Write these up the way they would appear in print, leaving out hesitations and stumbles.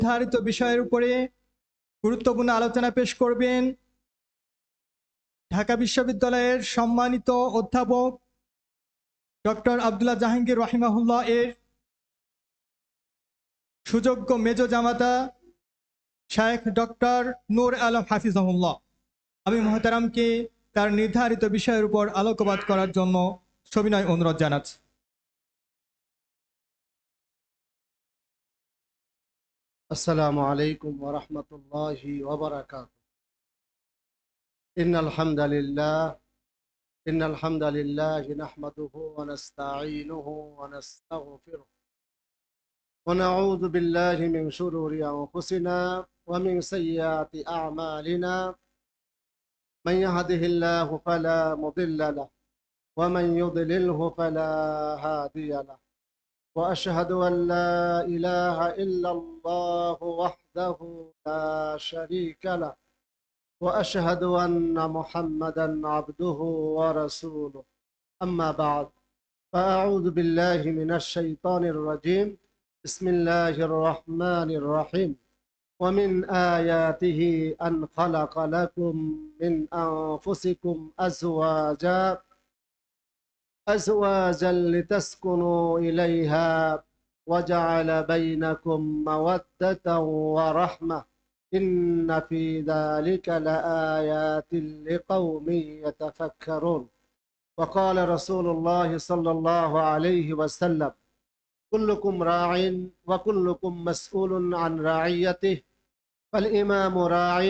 নির্ধারিত বিষয়ের উপরে গুরুত্বপূর্ণ আলোচনা পেশ করবেন ঢাকা বিশ্ববিদ্যালয়ের সম্মানিত অধ্যাপক ডক্টর আব্দুল্লাহ জাহাঙ্গীর রাহিমাহুল্লাহ এর সুযোগ্য মেজ জামাতা শায়েখ ডক্টর নূর আলম হাফিজাহুল্লাহ। আমি মুহতারামকে তার নির্ধারিত বিষয়ের উপর আলোকপাত করার জন্য সবিনয় অনুরোধ জানাচ্ছি। আসসালামু আলাইকুম ওয়া রাহমাতুল্লাহি ওয়া বারাকাতুহু। ইন্নাল হামদালিল্লাহ নাহমাদুহু ওয়া নাস্তাঈনুহু ওয়া নাস্তাগফিরুহ ওয়া নাউযু বিল্লাহি মিন শুরুরি আনফুসিনা ওয়া মিন সাইয়্যাতি আ'মালিনা মান ইয়াহদিহিল্লাহু ফালা মুদিল্লা লাহু ওয়া মান ইউদ্লিলহু ফালা হাদিয়া লাহু وأشهد أن لا إله إلا الله وحده لا شريك له وأشهد أن محمدا عبده ورسوله أما بعد فأعوذ بالله من الشيطان الرجيم بسم الله الرحمن الرحيم ومن آياته أن خلق لكم من أنفسكم أزواجا لتسكنوا إليها وجعل بينكم مودة ورحمة إن في ذلك لآيات لقوم يتفكرون. وقال رسول الله صلى الله عليه وسلم كلكم راع وكلكم مسؤول عن رعيته فالإمام راع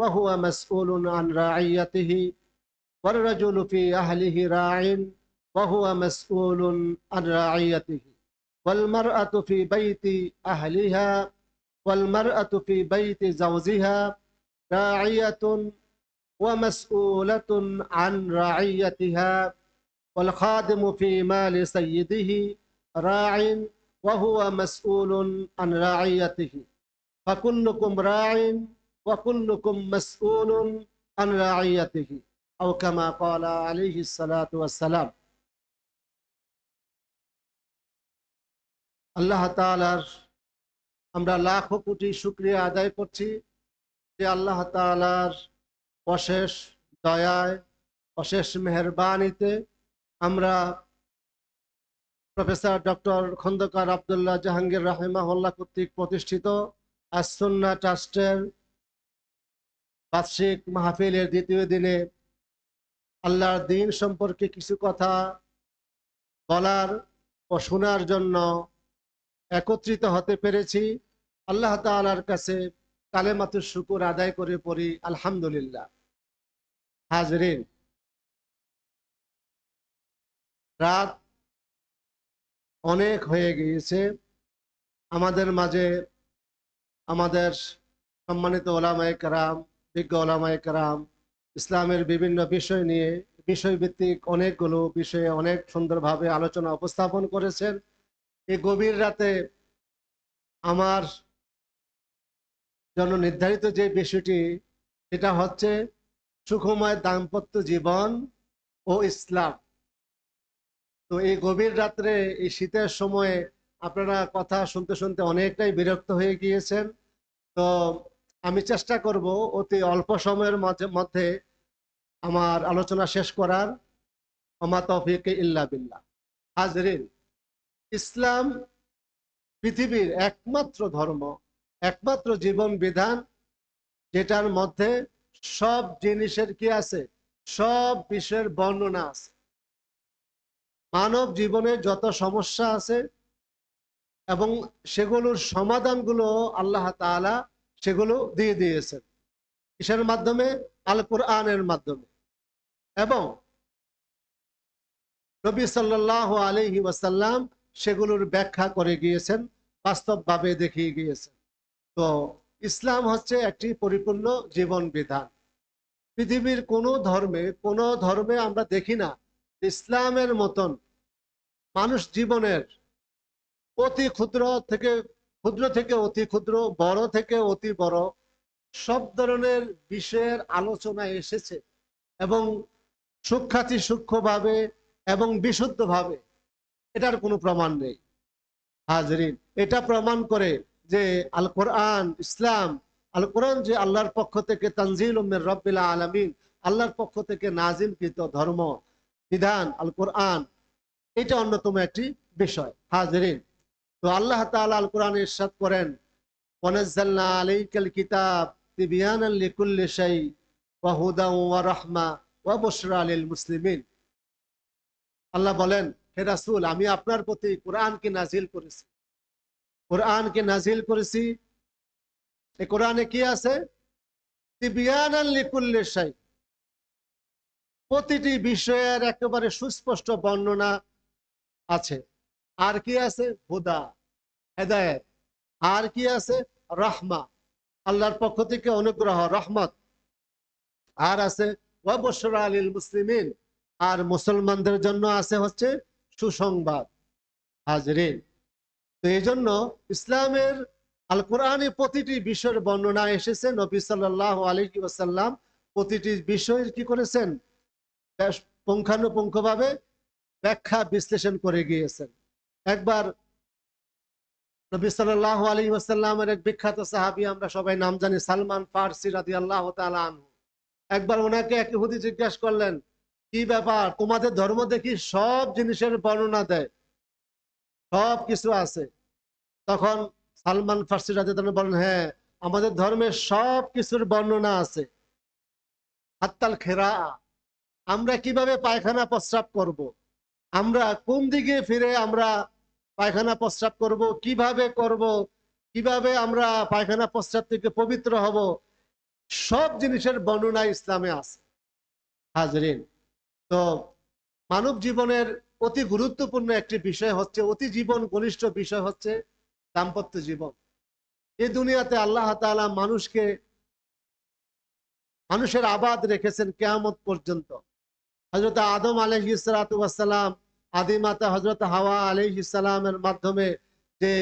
وهو مسؤول عن رعيته والرجل في أهله راع وهو مسؤول عن رعيته والمرأة في بيت أهلها والمرأة في بيت زوجها راعية ومسؤولة عن رعيتها والخادم في مال سيده راع وهو مسؤول عن رعيته فكلكم راع وكلكم مسؤول عن رعيته أو كما قال عليه الصلاة والسلام. আল্লাহ তাআলার আমরা লাখো কোটি শুকরিয়া আদায় করছি যে আল্লাহ তাআলার অশেষ দয়ায় অশেষ মেহেরবানিতে আমরা প্রফেসর ডক্টর খন্দকার আব্দুল্লাহ জাহাঙ্গীর রাহিমাহুল্লাহ কর্তৃক প্রতিষ্ঠিত আস-সুন্নাহ ট্রাস্টের বার্ষিক মাহফিলের দ্বিতীয় দিনে আল্লাহর দ্বীন সম্পর্কে কিছু কথা বলার ও শোনার জন্য একত্রিত হতে পেরেছি। আল্লাহ তাআলার কাছে কালেমাতুশ শুকর আদায় করে পড়ি আলহামদুলিল্লাহ। হাজরিন, রাত অনেক হয়ে গিয়েছে। আমাদের মাঝে আমাদের সম্মানিত ওলামায়ে কেরাম, বিজ্ঞ ওলামায়ে কেরাম ইসলামের বিভিন্ন বিষয় নিয়ে বিষয়ভিত্তিক অনেকগুলো বিষয়ে অনেক সুন্দরভাবে আলোচনা উপস্থাপন করেছেন। এই গভীর রাতে আমার জন্য নির্ধারিত যে বিষয়টি সেটা হচ্ছে সুখময় দাম্পত্য জীবন ও ইসলাম। তো এই গভীর রাত্রে এই শীতের সময়ে আপনারা কথা শুনতে শুনতে অনেকটাই বিরক্ত হয়ে গিয়েছেন। তো আমি চেষ্টা করব অতি অল্প সময়ের মধ্যে আমার আলোচনা শেষ করার। ওমা তৌফিক ইল্লা বিল্লাহ। হাজরিন, ইসলাম পৃথিবীর একমাত্র ধর্ম, একমাত্র জীবন বিধান যেটার মধ্যে সব জিনিসের কি আছে, সব বিষয়ের বর্ণনা আছে। মানব জীবনে যত সমস্যা আছে এবং সেগুলোর সমাধানগুলো আল্লাহ তাআলা সেগুলো দিয়ে দিয়েছেন। কিসের মাধ্যমে? আল কোরআনের মাধ্যমে। এবং নবী সাল্লাল্লাহু আলাইহি ওয়াসাল্লাম সেগুলোর ব্যাখ্যা করে গিয়েছেন, বাস্তবভাবে দেখিয়ে গিয়েছেন। তো ইসলাম হচ্ছে একটি পরিপূর্ণ জীবন বিধান। পৃথিবীর কোনো ধর্মে আমরা দেখি না ইসলামের মতন মানুষ জীবনের অতি ক্ষুদ্র থেকে অতি ক্ষুদ্র, বড় থেকে অতি বড় সব ধরনের বিষয়ের আলোচনা এসেছে এবং সূক্ষ্মভাবে এবং বিশুদ্ধভাবে। এটার কোনো প্রমাণ নেই। হাজরিন, এটা প্রমাণ করে যে আল কোরআন ইসলাম, আল কোরআন যে আল্লাহর পক্ষ থেকে তানজিলুম মির রাব্বিল আলামিন, আল্লাহর পক্ষ থেকে নাজিলকৃত ধর্ম বিধান আল কোরআন, এটা অন্যতম একটি বিষয়। হাজিরিন, তো আল্লাহ তাআলা আল কোরআনে ইরশাদ করেন, ওয়ানাজ্জালনা আলাইকাল কিতাব তিবয়ানান লিকুল্লি শাই ওয়া হুদান ওয়া রাহমা ওয়া বুশরা লিল মুসলিমিন। আল্লাহ বলেন, হে রাসূল, আমি আপনার প্রতি কোরআনকে নাজিল করেছি, কোরআনকে নাজিল করেছি। এই কোরআনে কি আছে? তিবয়ানান লিকুল্লি শাই, প্রতিটি বিষয়ের একেবারে সুস্পষ্ট বর্ণনা আছে। আর কি আছে? হুদা, হেদায়েত। আর কি আছে? রহমা, আল্লাহর পক্ষ থেকে অনুগ্রহ, রহমত। আর আছে ওয়া বুশরা লিল মুসলিমিন, আর মুসলমানদের জন্য আছে হচ্ছে সুসংবাদ। হাজরিন, তো এই জন্য ইসলামের আল কোরআনে প্রতিটি বিষয়ের বর্ণনা এসেছে। নবী সাল্লাল্লাহু আলাইহি ওয়াসাল্লাম প্রতিটি বিষয়ের কি করেছেন? পুঙ্খানুপুঙ্খভাবে ব্যাখ্যা বিশ্লেষণ করে গিয়েছেন। একবার নবী সাল্লাল্লাহু আলাইহি ওয়াসাল্লামের এক বিখ্যাত সাহাবী, আমরা সবাই নাম জানি, সালমান ফারসি রাদিয়াল্লাহু তাআলা আনহু, একবার ওনাকে এক ইহুদি জিজ্ঞাসা করলেন, কি ব্যাপার, তোমাদের ধর্ম দেখি সব জিনিসের বর্ণনা দেয়, সব কিছু আছে। তখন সালমান ফারসি রাদিয়াল্লাহু বলেন, হ্যাঁ, আমাদের ধর্মের সব কিছুর বর্ণনা আছে। হাত্তাল খেরা, আমরা কিভাবে পায়খানা প্রস্রাব করব, আমরা কোন দিকে ফিরে আমরা পায়খানা প্রস্রাব করব, কিভাবে করব, কিভাবে আমরা পায়খানা প্রস্রাব থেকে পবিত্র হব, সব জিনিসের বর্ণনা ইসলামে আছে। হাজরিন, তো মানব জীবনের অতি গুরুত্বপূর্ণ একটি বিষয় হচ্ছে, অতি জীবন ঘনিষ্ঠ বিষয় হচ্ছে দাম্পত্য জীবন। এই দুনিয়াতে আল্লাহ তাআলা মানুষের আবাদ রেখেছেন কিয়ামত পর্যন্ত। হযরত আদম আলাইহিস সালাতু ওয়াস সালাম, আদিমাতা হযরত হাওয়া আলাইহিস সালামের মাধ্যমে যে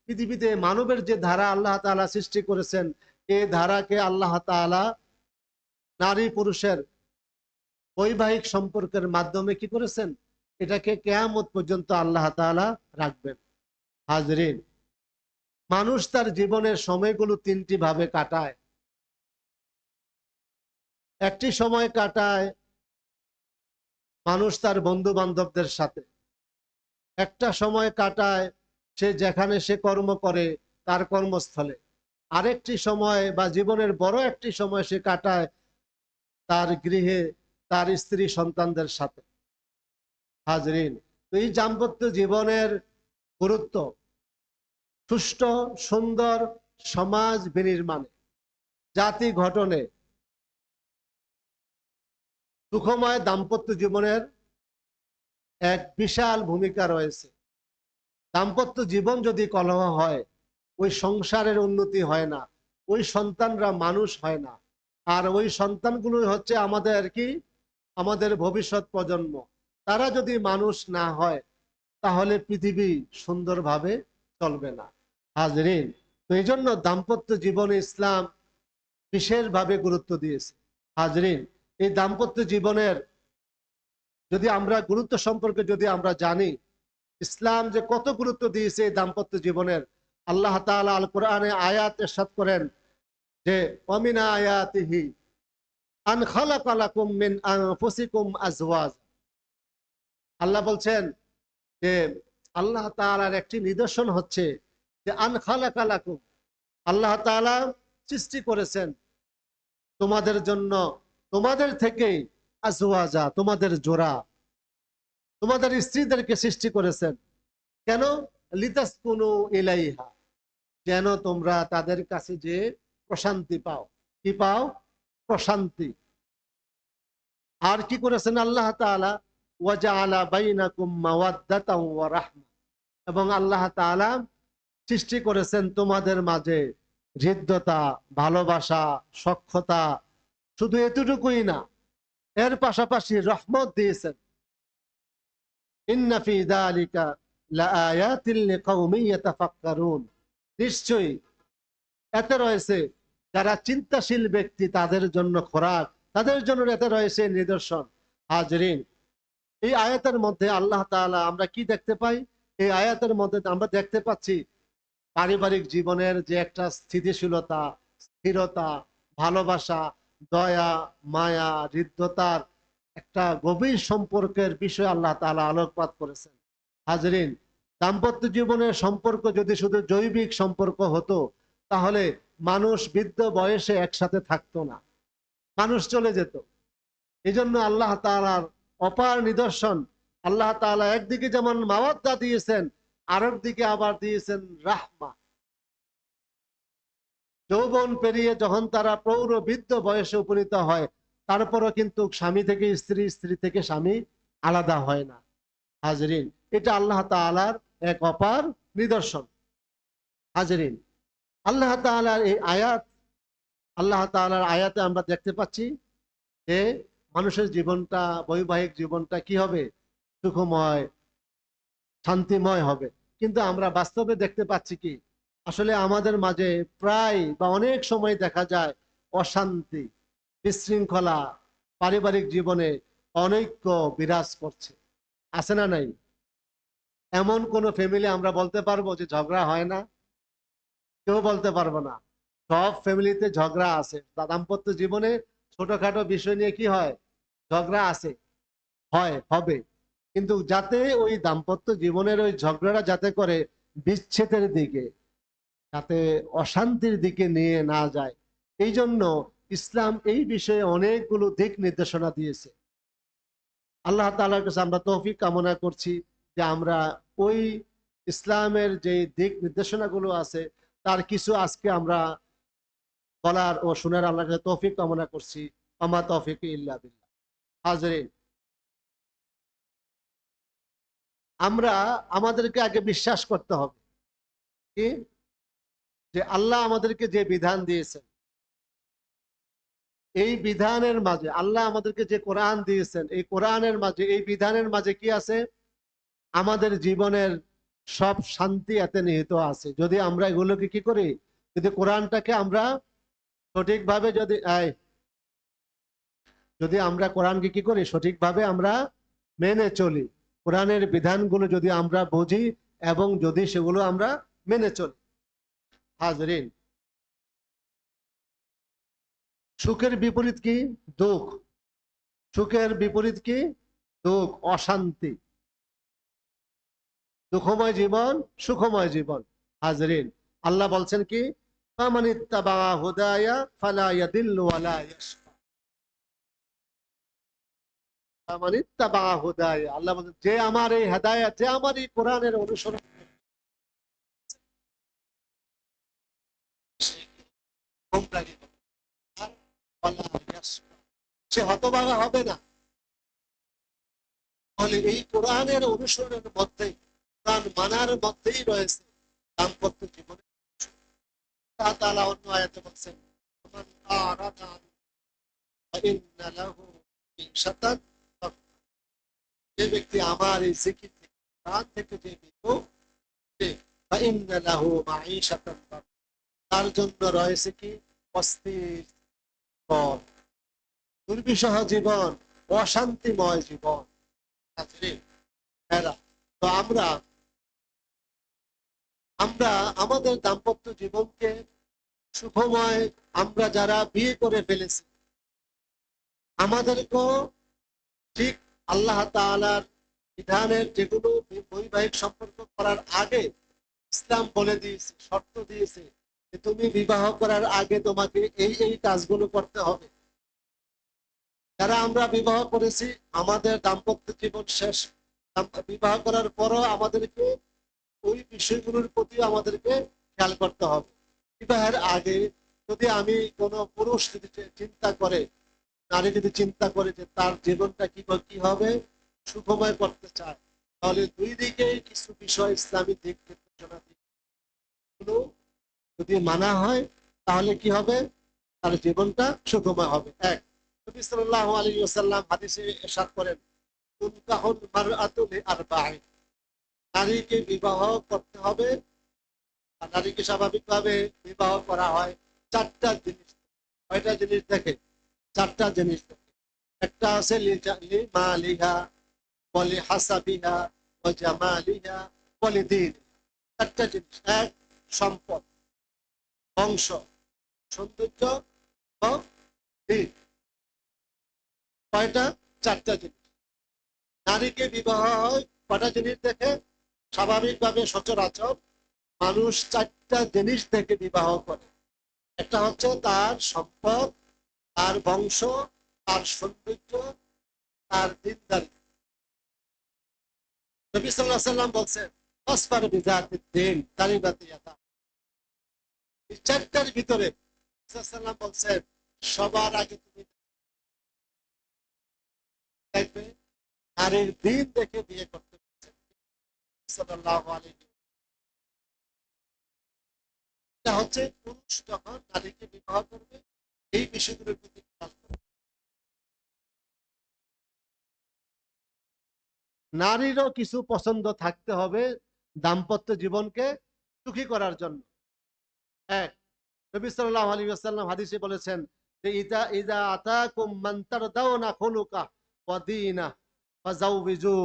পৃথিবীতে মানবের যে ধারা আল্লাহ তাআলা সৃষ্টি করেছেন, এই ধারাকে আল্লাহ তাআলা নারী পুরুষের বৈবাহিক সম্পর্কের মাধ্যমে কি করেছেন? এটাকে কিয়ামত পর্যন্ত আল্লাহ তাআলা রাখবেন। হাজরিন, মানুষ তার জীবনের সময়গুলো তিনটি ভাবে কাটায়। একটি সময় কাটায় মানুষ তার বন্ধু বান্ধবদের সাথে, একটা সময় কাটায় সে যেখানে সে কর্ম করে তার কর্মস্থলে, আরেকটি সময় বা জীবনের বড় একটি সময় সে কাটায় তার গৃহে তার স্ত্রী সন্তানদের সাথে। হাজরিন, তো এই দাম্পত্য জীবনের গুরুত্ব সুষ্ঠু সুন্দর সমাজ বিনির্মাণে, জাতি গঠনে, সুখময় দাম্পত্য জীবনের এক বিশাল ভূমিকা রয়েছে। দাম্পত্য জীবন যদি কলহ হয়, ওই সংসারের উন্নতি হয় না, ওই সন্তানরা মানুষ হয় না। আর ওই সন্তানগুলো হচ্ছে আমাদের ভবিষ্যৎ প্রজন্ম। তারা যদি মানুষ না হয় তাহলে পৃথিবী সুন্দরভাবে চলবে না। হাজরিন, তো এই জন্য দাম্পত্য জীবনে ইসলাম বিশেষভাবে গুরুত্ব দিয়েছে। হাজরিন, এই দাম্পত্য জীবনের যদি আমরা গুরুত্ব সম্পর্কে যদি আমরা জানি, ইসলাম যে কত গুরুত্ব দিয়েছে এই দাম্পত্য জীবনের, আল্লাহ তাআলা আল কোরআনে আয়াত ইরশাদ করেন যে ওয়ামিন আয়াতিহি আন খালাকা লাকুম মিন আনফুসিকুম আজওয়াজ। আল্লাহ বলছেন যে আল্লাহ তাআলার একটি নিদর্শন হচ্ছে যে আন খালাকা লাকুম, আল্লাহ তাআলা সৃষ্টি করেছেন তোমাদের জন্য, তোমাদের থেকেই আজওয়াজা, তোমাদের জোড়া, তোমাদের স্ত্রীদেরকে সৃষ্টি করেছেন। কেন? লিতাসকুনু ইলাইহা, যেন তোমরা তাদের কাছে যে প্রশান্তি পাও। কি পাও? প্রশান্তি। আর কি করেছেন আল্লাহ তাআলা? ওয়াজআলা বাইনাকুম মাওয়াদ্দাতাও ওয়া রাহমা, এবং আল্লাহ তাআলা সৃষ্টি করেছেন তোমাদের মাঝে হৃদ্যতা, ভালোবাসা, সখ্যতা। শুধু এতটুকুই না, এর পাশাপাশি রহমত দিয়েছেন। ইন্না ফি যালিকা লাআয়াতিন লিকাউমিন ইয়াতাফাক্কারুন, নিশ্চয়ই এতে রয়েছে যারা চিন্তাশীল ব্যক্তি তাদের জন্য খোরাক, তাদের জন্য এতে রয়েছে নিদর্শন। হাজরিন, এই আয়াতের মধ্যে আল্লাহ তাআলা আমরা কি দেখতে পাই? এই আয়াতের মধ্যে আমরা দেখতে পাচ্ছি পারিবারিক জীবনের যে একটা স্থিতিশীলতা, স্থিরতা, ভালোবাসা, দয়া, মায়া, হৃদ্যতার একটা গভীর সম্পর্কের বিষয়ে আল্লাহ তাআলা আলোকপাত করেছেন। হাজরিন, দাম্পত্য জীবনের সম্পর্ক যদি শুধু জৈবিক সম্পর্ক হতো, তাহলে মানুষ বৃদ্ধ বয়সে একসাথে থাকতো না, মানুষ চলে যেত। এই জন্য আল্লাহ তাআলার অপার নিদর্শন, আল্লাহ তাআলা একদিকে যেমন মাওয়াদ্দা দিয়েছেন, আরেক দিকে আবার দিয়েছেন রাহমা। যৌবন পেরিয়ে যখন তারা প্রৌঢ় বৃদ্ধ বয়সে উপনীত হয়, তারপরও কিন্তু স্বামী থেকে স্ত্রী, স্ত্রী থেকে স্বামী আলাদা হয় না। হাজরিন, এটা আল্লাহ তাআলার এক অপার নিদর্শন। হাজরিন, আল্লাহ তাআলার এই আয়াত, আল্লাহ তাআলার আয়াতে আমরা দেখতে পাচ্ছি যে মানুষের জীবনটা, বৈবাহিক জীবনটা কি হবে? সুখময়, শান্তিময় হবে। কিন্তু আমরা বাস্তবে দেখতে পাচ্ছি কি, আসলে আমাদের মাঝে প্রায় বা অনেক সময় দেখা যায় অশান্তি, বিশৃঙ্খলা, পারিবারিক জীবনে অনৈক্য বিরাজ করছে। আছে না নাই? এমন কোন ফ্যামিলি আমরা বলতে পারবো যে ঝগড়া হয় না? কেউ বলতে পারবো না। সব ফ্যামিলিতে ঝগড়া আছে। দাম্পত্য জীবনে ছোটখাটো বিষয় নিয়ে কি হয়? ঝগড়া আছে, হয়, হবে। কিন্তু যাতে ওই দাম্পত্য জীবনের ওই ঝগড়াটা যাতে করে বিচ্ছেদের দিকে, যাতে অশান্তির দিকে নিয়ে না যায়, এই জন্য ইসলাম এই বিষয়ে অনেকগুলো দিক নির্দেশনা দিয়েছে। আল্লাহ তাআলার কাছে আমরা তৌফিক কামনা করছি যে আমরা ওই ইসলামের যে দিক নির্দেশনাগুলো আছে তার কিছু আজকে আমরা বলার ও শোনার আল্লাহর কাছে তৌফিক কামনা করছি। আমা তৌফিক ইল্লা বিল্লাহ। হাজরিন, আমরা আমাদেরকে আগে বিশ্বাস করতে হবে কি, যে আল্লাহ আমাদেরকে যে বিধান দিয়েছেন, এই বিধানের মাঝে, আল্লাহ আমাদেরকে যে কোরআন দিয়েছেন, এই কোরআনের মাঝে, এই বিধানের মাঝে কি আছে? আমাদের জীবনের সব শান্তি এতে নিহিত আছে। যদি আমরা এগুলোকে কি করি, যদি কোরআনটাকে আমরা সঠিকভাবে যদি আমরা কোরআনকে কি করি, সঠিকভাবে আমরা মেনে চলি, কোরআনের বিধানগুলো যদি আমরা বুঝি এবং যদি সেগুলো আমরা মেনে চলি। হাজরিন, সুখের বিপরীত কি? দুঃখ। সুখের বিপরীত কি? দুঃখ, অশান্তি। দুঃখময় জীবন, সুখময় জীবন। হাজরিন, আল্লাহ বলছেন কি, ফামান ইত্তাবা হুদায়া ফালা ইয়াদিল্লু ওয়ালা ইয়াশকা। ফামান ইত্তাবা হুদায়া, আল্লাহ বলেন যে আমার এই হেদায়েত, যে আমার এই কোরআনের অনুসরণ, সে হতভাগা হবে না। তাহলে এই কোরআনের অনুসরণের মধ্যে, কোরআন মানার মধ্যেই রয়েছে দাম্পত্য জীবনে। আল্লাহ তাআলা অন্য আয়াতে বলছেন, মান আরাদা ফাইন্না লাহু মাঈশাতান দানকা। যে ব্যক্তি আমার এই জিকির থেকে, কোরআন থেকে যে বিমুখ, ফাইন্না লাহু মাঈশাতান দানকা, তার জন্য রয়েছে কি? অস্থির জীবন, দুর্বিষহ জীবন, অশান্তিময় জীবন। তো আমরা আমাদের দাম্পত্য জীবনকে সুখময়, আমরা যারা বিয়ে করে ফেলেছি, আমাদেরকেও ঠিক আল্লাহ তাআলার বিধানের যেগুলো বৈবাহিক সম্পর্ক করার আগে ইসলাম বলে দিয়েছে, শর্ত দিয়েছে যে তুমি বিবাহ করার আগে তোমাকে এই এই কাজগুলো করতে হবে। যারা আমরা বিবাহ করেছি, আমাদের দাম্পত্য জীবন শেষ, বিবাহ করার পরও আমাদেরকে ওই বিষয়গুলোর প্রতি আমাদেরকে খেয়াল করতে হবে। বিবাহের আগে যদি আমি কোনো পুরুষ যদি চিন্তা করে, নারী যদি চিন্তা করে যে তার জীবনটা কি হবে, সুখময় করতে চায়, তাহলে দুই দিকেই কিছু বিষয় ইসলামী দিক নির্দেশনা যদি মানা হয়, তাহলে কি হবে? তার জীবনটা সুখময় হবে। এক, নবী সাল্লাল্লাহু আলাইহি ওয়াসাল্লাম হাদিসে ইরশাদ করেন, তুনকাহুল মারআতু লিআরবাঈন, নারীকে বিবাহ করতে হবে, আর নারীকে স্বাভাবিকভাবে বিবাহ করা হয় চারটা জিনিস। কয়টা জিনিস দেখে? চারটা জিনিস দেখে। একটা আছে লিমালিহা ওয়া লিহাসাবিহা ওয়া জামালিহা ওয়া লিদীন। চারটা জিনিস। এক, সম্পদ, বংশ, সৌন্দর্য ও দিন। কয়টা? চারটা জিনিস। নারীকে বিবাহ হয় কয়টা জিনিস দেখে? স্বাভাবিকভাবে সচরাচর মানুষ চারটা জিনিস থেকে বিবাহ করে। একটা হচ্ছে তার সম্পদ, তার বংশ, তার সৌন্দর্য, তার দিনদারি। নবী সাল্লাল্লাহু আলাইহি ওয়াসাল্লাম বলছেন, ফাসফার বিযাতিদ দ্বীন তারিবাত ইয়াদা। এই চারটার ভিতরে রাসূল সাল্লাল্লাহু আলাইহি ওয়াসাল্লাম বলছেন সবার আগে তুমি দেখবে নারীর দিন দেখে বিয়ে করতে বলছেন সাল্লাল্লাহু আলাইহি। এটা হচ্ছে পুরুষ যখন নারীকে বিবাহ করবে এই বিষয়গুলোর প্রতি খেয়াল করবে। নারীরও কিছু পছন্দ থাকতে হবে দাম্পত্য জীবনকে সুখী করার জন্য। এক, নবী সাল্লাল্লাহু আলাইহি ওয়াসাল্লাম হাদিসে বলেছেন যে ইদা ইদা আতাকুম মান তারদাউনা খুলুকা ওয়া দীনা ফাজাউবিজু।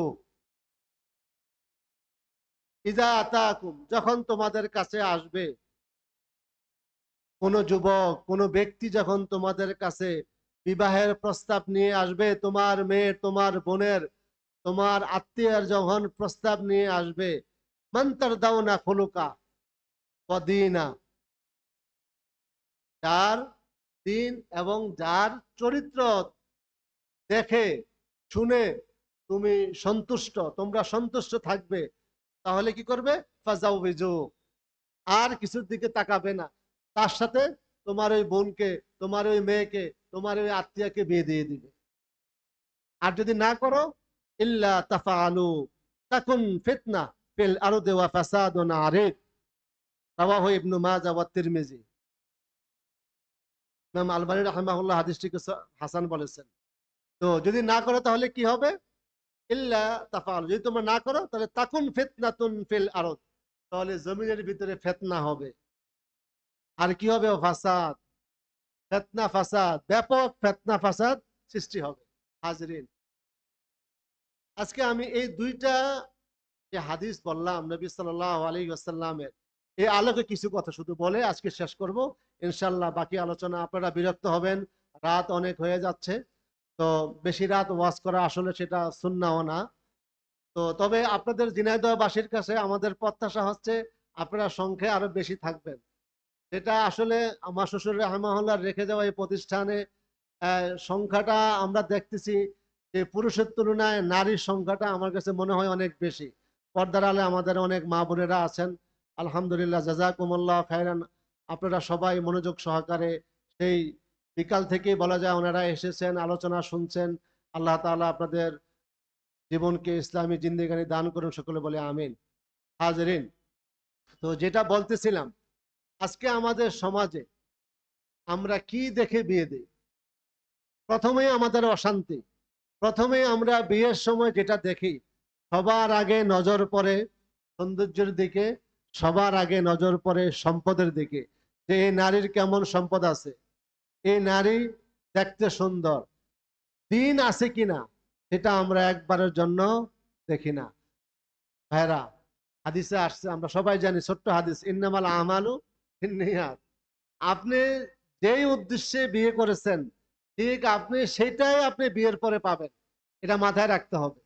ইদা আতাকুম, যখন তোমাদের কাছে আসবে কোন যুবক, কোন ব্যক্তি যখন তোমাদের কাছে বিবাহের প্রস্তাব নিয়ে আসবে, তোমার মেয়ের, তোমার বোনের, তোমার আত্মীয়ের যখন প্রস্তাব নিয়ে আসবে, মান তারদাউনা খুলুকা ওয়া দীনা, যার দিন এবং যার চরিত্র দেখে শুনে তুমি সন্তুষ্ট, তোমরা সন্তুষ্ট থাকবে, তাহলে কি করবে? ফাজাউবিজু, আর কিছুর দিকে তাকাবে না, তার সাথে তোমার ওই বোনকে, তোমার ওই মেয়েকে, তোমার ওই আত্মীয়কে বিয়ে দিয়ে দিবে। আর যদি না করো, ইল্লা তাফআলু তাকুন ফিতনা ফিল আরদি ওয়া ফাসাদুন আরিদ। রাওয়াহু ইবনু মাজাহ ওয়া তিরমিজি। ইমাম আলবানী রাহিমাহুল্লাহ হাদিসটিকে হাসান বলেছেন। তো যদি না করো তাহলে কি হবে? ইল্লা তাফআলু, যদি তোমরা না করো তাহলে তাকুন ফিতনাতুন ফিল আরদ, তাহলে জমিনের ভিতরে ফিতনা হবে। আর কি হবে? ফাসাদ, ফিতনা ফাসাদ, ব্যাপক ফিতনা ফাসাদ সৃষ্টি হবে। হাজরিন, আজকে আমি এই দুইটা যে হাদিস বললাম নবী সাল্লাল্লাহু আলাইহি ওয়াসাল্লামের, এই আলোকে কিছু কথা শুধু বলে আজকে শেষ করব ইনশাআল্লাহ। বাকি আলোচনা আপনারা বিরক্ত হবেন, রাত অনেক হয়ে যাচ্ছে, তো বেশি রাত ওয়াজ করা আসলে সেটা সুন্নাহ না। তো তবে আপনাদের ঝিনাইদহবাসীর কাছে আমাদের প্রত্যাশা হচ্ছে আপনারা সংখ্যায় আরো বেশি থাকবেন। যেটা আসলে আমার শ্বশুর রাহমাহুল্লাহ রেখে যাওয়া এই প্রতিষ্ঠানে সংখ্যাটা আমরা দেখতেছি যে পুরুষের তুলনায় নারীর সংখ্যাটা আমার কাছে মনে হয় অনেক বেশি। পর্দার আলে আমাদের অনেক মা বোনেরা আছেন, আলহামদুলিল্লাহ, জাযাকুমুল্লাহ খায়রান। আপনারা সবাই মনোযোগ সহকারে সেই বিকাল থেকেই বলা যায় ওনারা এসেছেন, আলোচনা শুনছেন। আল্লাহ তাআলা আপনাদের জীবনকে ইসলামী জিন্দেগানি দান করুন, সকলে বলে আমিন। হাজরিন, তো যেটা বলতেছিলাম, আজকে আমাদের সমাজে আমরা কি দেখে বিয়ে দিই? প্রথমেই আমাদের অশান্তি। প্রথমে আমরা বিয়ের সময় যেটা দেখি, সবার আগে নজর পড়ে সৌন্দর্যের দিকে, সবার আগে নজর পড়ে সম্পদের দিকে, যে এই নারীর কেমন সম্পদ আছে, এই নারী দেখতে সুন্দর, দিন আছে কিনা, সেটা আমরা একবারের জন্য দেখি না। ভাইরা, হাদিসে আসছে, আমরা সবাই জানি, ছোট্ট হাদিস, ইন্নামাল আমালু বিন্নিয়াত। আপনি যেই উদ্দেশ্যে বিয়ে করেছেন, ঠিক আপনি সেটাই আপনি বিয়ের পরে পাবেন। এটা মাথায় রাখতে হবে,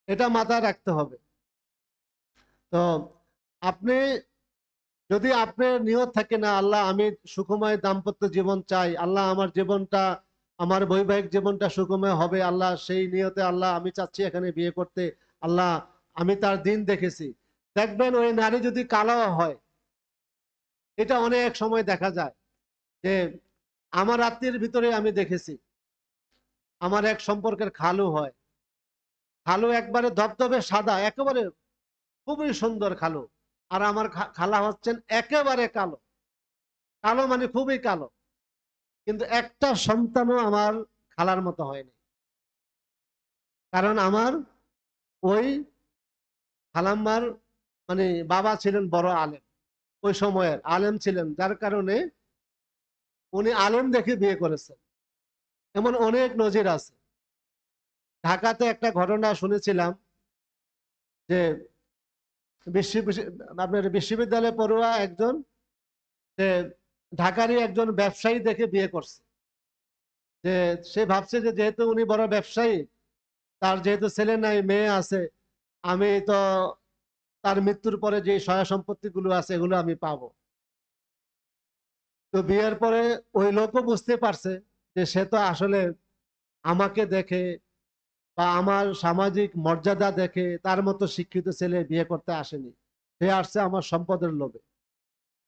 এটা মাথায় রাখতে হবে। তো আপনি যদি আপনার নিয়ত থাকে না, আল্লাহ আমি সুখময় দাম্পত্য জীবন চাই, আল্লাহ আমার জীবনটা, আমার বৈবাহিক জীবনটা সুখময় হবে, আল্লাহ সেই নিয়তে, আল্লাহ আমি চাচ্ছি এখানে বিয়ে করতে, আল্লাহ আমি তার দিন দেখেছি, দেখবেন ওই নারী যদি কালো হয়, এটা অনেক সময় দেখা যায় যে আমার আত্মীয়ের ভিতরে আমি দেখেছি, আমার এক সম্পর্কের খালু হয়, খালু একবারে ধবধবে সাদা, একেবারে খুবই সুন্দর খালু, আর আমার খালা হচ্ছেন একেবারে কালো, কালো মানে খুবই কালো, কিন্তু একটা সন্তানও আমার খালার মতো হয়নি। কারণ আমার ওই খালাম্মার মানে বাবা ছিলেন বড় আলেম, ওই সময়ের আলেম ছিলেন, যার কারণে উনি আলেম দেখে বিয়ে করেছেন। এমন অনেক নজির আছে। ঢাকাতে একটা ঘটনা শুনেছিলাম যে আপনার বিশ্ববিদ্যালয়ে পড়ুয়া একজন, সে ঢাকারই একজন ব্যবসায়ী দেখে বিয়ে করছে। যে সে ভাবছে যে যেহেতু উনি বড় ব্যবসায়ী, তার যেহেতু ছেলে নাই মেয়ে আছে, আমি তো তার মৃত্যুর পরে যে সয় সম্পত্তি গুলো আছে এগুলো আমি পাবো। তো বিয়ের পরে ওই লোকও বুঝতে পারছে যে সে তো আসলে আমাকে দেখে বা আমার সামাজিক মর্যাদা দেখে তার মতো শিক্ষিত ছেলে বিয়ে করতে আসেনি, সে আসছে আমার সম্পদের লোভে।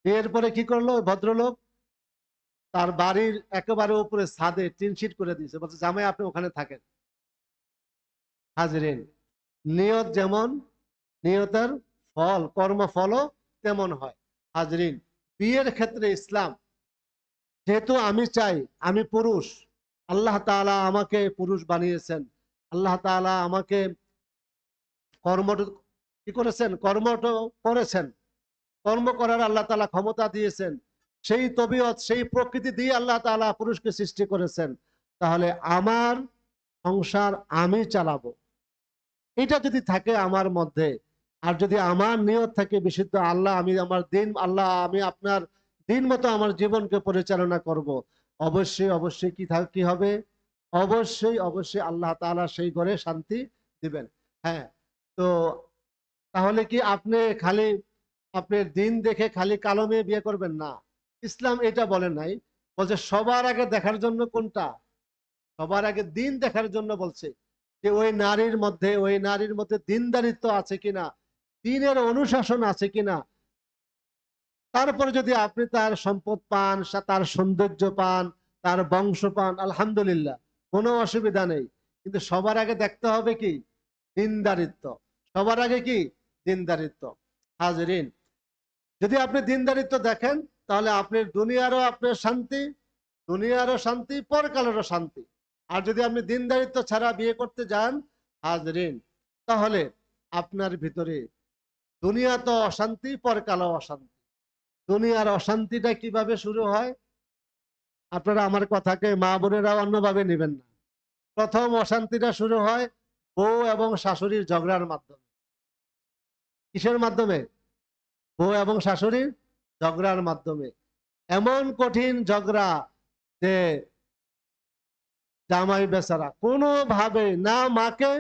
বিয়ের পরে কি করলো ওই ভদ্রলোক, তার বাড়ির একেবারে উপরে ছাদে টিনশিট করে দিয়েছে, বলছে জামাই আপনি ওখানে থাকেন। হাজরিন, নিয়ত যেমন, নিয়তের ফল কর্মফলও তেমন হয়। হাজরিন, বিয়ের ক্ষেত্রে ইসলাম, যেহেতু আমি চাই, আমি পুরুষ, আল্লাহ তাআলা আমাকে পুরুষ বানিয়েছেন, আল্লাহ তাআলা আমাকে কর্ম কি করেছেন, কর্ম করেছেন, কর্ম করার আল্লাহ তাআলা ক্ষমতা দিয়েছেন, সেই তবিয়ত সেই প্রকৃতি দিয়ে আল্লাহ তাআলা পুরুষকে সৃষ্টি করেছেন। তাহলে আমার সংসার আমি চালাবো, এটা যদি থাকে আমার মধ্যে, আর যদি আমার নিয়ত থাকে বিশুদ্ধ, আল্লাহ আমি আমার দিন, আল্লাহ আমি আপনার দিন মতো আমার জীবনকে পরিচালনা করব, অবশ্যই অবশ্যই কি হবে, অবশ্যই অবশ্যই আল্লাহ তাআলা সেই ঘরে শান্তি দিবেন। হ্যাঁ, তো তাহলে কি আপনি খালি আপনার দিন দেখে খালি কালো মেয়ে বিয়ে করবেন না, ইসলাম এটা বলে নাই। বলছে সবার আগে দেখার জন্য কোনটা, সবার আগে দিন দেখার জন্য বলছে, যে ওই নারীর মধ্যে দিনদারিত্ব আছে কিনা, দিনের অনুশাসন আছে কিনা। তারপরে যদি আপনি তার সম্পদ পান, তার সৌন্দর্য পান, তার বংশ পান, আলহামদুলিল্লাহ, কোনো অসুবিধা নেই। কিন্তু সবার আগে দেখতে হবে কি, দিনদারিত্ব। সবার আগে কি, দিনদারিত্ব। হাজরিন, যদি আপনি দিনদারিত্ব দেখেন, তাহলে আপনি দুনিয়ারও আপনার শান্তি, দুনিয়ারও শান্তি, পরকালেরও শান্তি। আর যদি আপনি দিনদারিত্ব ছাড়া বিয়ে করতে যান, হাজরিন, তাহলে আপনার ভিতরে দুনিয়া তো অশান্তি, পরকালও অশান্তি। দুনিয়ার অশান্তিটা কিভাবে শুরু হয়, আপনারা আমার কথাকে মা বোনেরা অন্যভাবে নেবেন না। প্রথম অশান্তিটা শুরু হয় বউ এবং শাশুড়ির ঝগড়ার মাধ্যমে। কিসের মাধ্যমে, বউ এবং শাশুড়ির ঝগড়ার মাধ্যমে। এমন কঠিন ঝগড়া যে জামাই বেচারা কোনোভাবে না মাকে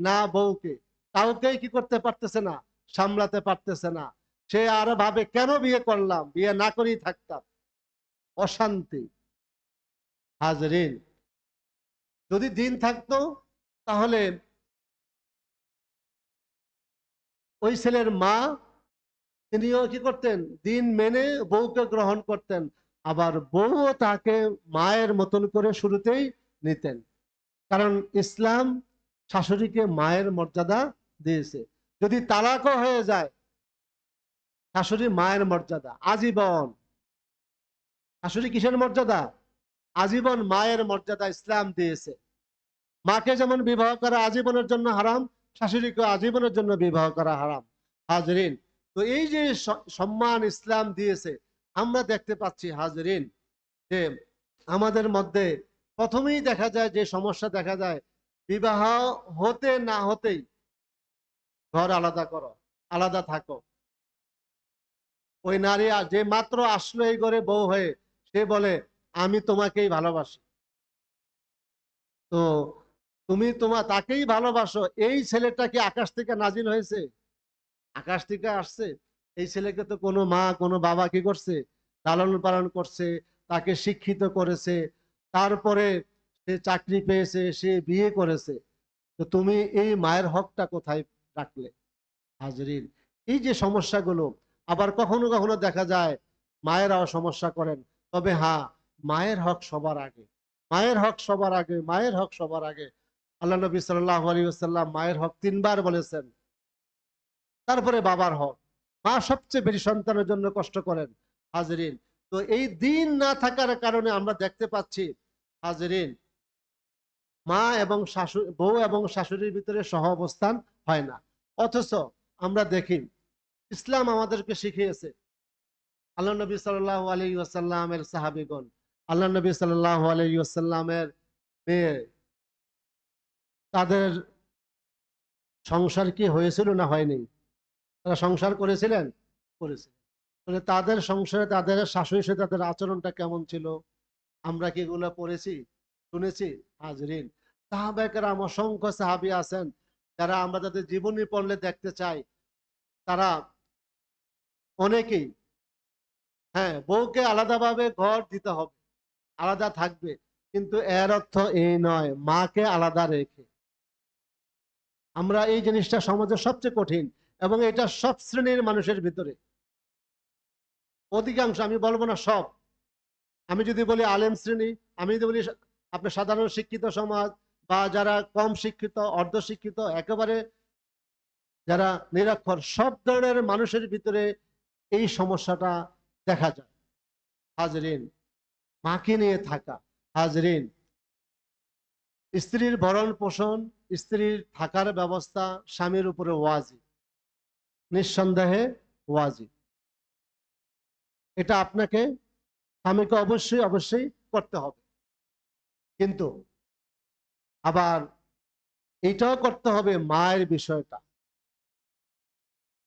না বউকে কাউকেই কি করতে পারতেছে না, সামলাতে পারতেছে না। সে আরো ভাবে কেন বিয়ে করলাম, বিয়ে না করেই থাকতাম। অশান্তি। হাজরিন, যদি দিন থাকতো, তাহলে ওই ছেলের মা, তিনিও কি করতেন, দিন মেনে বউকে গ্রহণ করতেন, আবার বউও তাকে মায়ের মতন করে শুরুতেই নিতেন। কারণ ইসলাম শাশুড়িকে মায়ের মর্যাদা দিয়েছে। যদি তালাকও হয়ে যায়, শাশুড়ি মায়ের মর্যাদা আজীবন। শাশুড়ি কিসের মর্যাদা, আজীবন মায়ের মর্যাদা ইসলাম দিয়েছে। মাকে যেমন বিবাহ করা আজীবনের জন্য হারাম, শাশুড়িকে আজীবনের জন্য বিবাহ করা হারাম। হাজরিন, তো এই যে সম্মান ইসলাম দিয়েছে, আমরা দেখতে পাচ্ছি হাজরিন, যে আমাদের মধ্যে প্রথমেই দেখা যায়, যে সমস্যা দেখা যায়, বিবাহ হতে না হতেই ঘর আলাদা করো, আলাদা থাকো। ওই নারী যে মাত্র আসলো এই ঘরে বউ হয়ে, সে বলে আমি তোমাকেই ভালোবাসি। তো তুমি তাকেই ভালোবাসো, এই ছেলেটা কি আকাশ থেকে নাজিল হয়েছে, আকাশ থেকে আসছে? এই ছেলেকে তো কোনো মা কোনো বাবা কি করছে, লালন পালন করছে, তাকে শিক্ষিত করেছে, তারপরে সে চাকরি পেয়েছে, সে বিয়ে করেছে। তো তুমি এই মায়ের হকটা কোথায় রাখলে? হাজরিন, এই যে সমস্যাগুলো, আবার কখনো কখনো দেখা যায় মায়েরাও সমস্যা করেন। তবে হ্যাঁ, মায়ের হক সবার আগে, মায়ের হক সবার আগে, মায়ের হক সবার আগে। আল্লাহ নবী সাল্লাল্লাহু আলাইহি ওয়াসাল্লাম মায়ের হক 3 বার বলেছেন। তারপরে বাবার হক। মা সবচেয়ে বেশি সন্তানের জন্য কষ্ট করেন। হাজরিন, তো এই দিন না থাকার কারণে আমরা দেখতে পাচ্ছি হাজরিন, মা এবং শাশুড়ি, বউ এবং শাশুড়ির ভিতরে সহ অবস্থান হয় না। অথচ আমরা দেখি ইসলাম আমাদেরকে শিখিয়েছে, আল্লাহ নবী সাল্লাল্লাহু আলাইহি ওয়াসাল্লামের সাহাবীগণ, আল্লাহ নবী সাল্লাল্লাহু আলাইহি ওয়াসাল্লামের মেয়ে, তাদের সংসার কি হয়েছিল না হয়নি? তারা সংসার করেছিলেন, করেছিলেন। তাহলে তাদের সংসারে তাদের শাশুড়ির সাথে তাদের আচরণটা কেমন ছিল, আমরা কি এগুলো পড়েছি, শুনেছি? হাজরিন, সাহাবায়ে কেরাম অসংখ্য সাহাবী আছেন যারা আমরা তাদের জীবনী পড়লে দেখতে চাই, তারা অনেকেই, হ্যাঁ, বউকে আলাদাভাবে ঘর দিতে হবে, আলাদা থাকবে, কিন্তু এর অর্থ এই নয় মাকে আলাদা রেখে। আমরা এই জিনিসটা সমাজে সবচেয়ে কঠিন, এবং এটা সব শ্রেণীর মানুষের ভিতরে, অধিকাংশ, আমি বলবো না সব, আমি যদি বলি আলেম শ্রেণী, আমি যদি বলি আপনার সাধারণ শিক্ষিত সমাজ, বা যারা কম শিক্ষিত, অর্ধশিক্ষিত, একেবারে যারা নিরক্ষর, সব ধরনের মানুষের ভিতরে এই সমস্যাটা দেখা যায়। হাজরিন, মাকে নিয়ে থাকা, হাজরিন, স্ত্রীর ভরণ পোষণ, স্ত্রীর থাকার ব্যবস্থা স্বামীর উপরে ওয়াজিব, নিঃসন্দেহে ওয়াজিব। এটা আপনাকে, স্বামীকে অবশ্যই অবশ্যই করতে হবে, কিন্তু আবার এটাও করতে হবে মায়ের বিষয়টা।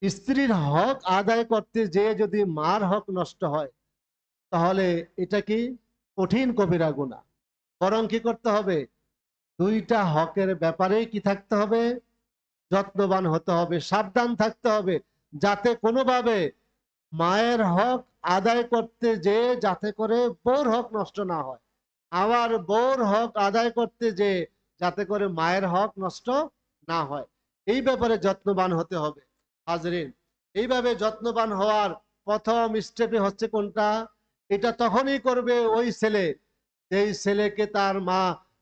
স্ত্রীর হক আদায় করতে যেয়ে যদি মার হক নষ্ট হয়, তাহলে এটা কি কঠিন কবিরা গুনাহ। বরং কি করতে হবে, দুইটা হকের ব্যাপারেই কি থাকতে হবে, যত্নবান হতে হবে, সাবধান থাকতে হবে, যাতে কোনোভাবে মায়ের হক আদায় করতে যেয়ে যাতে করে বউর হক নষ্ট না হয়, আবার বউর হক আদায় করতে যেয়ে যাতে করে মায়ের হক নষ্ট না হয়, এই ব্যাপারে যত্নবান হতে হবে। হাজরিন, এইভাবে যত্নবান হওয়ার প্রথম স্টেপে হচ্ছে কোনটা, এটা তখনই করবে ওই ছেলে যেই ছেলেকে তার মা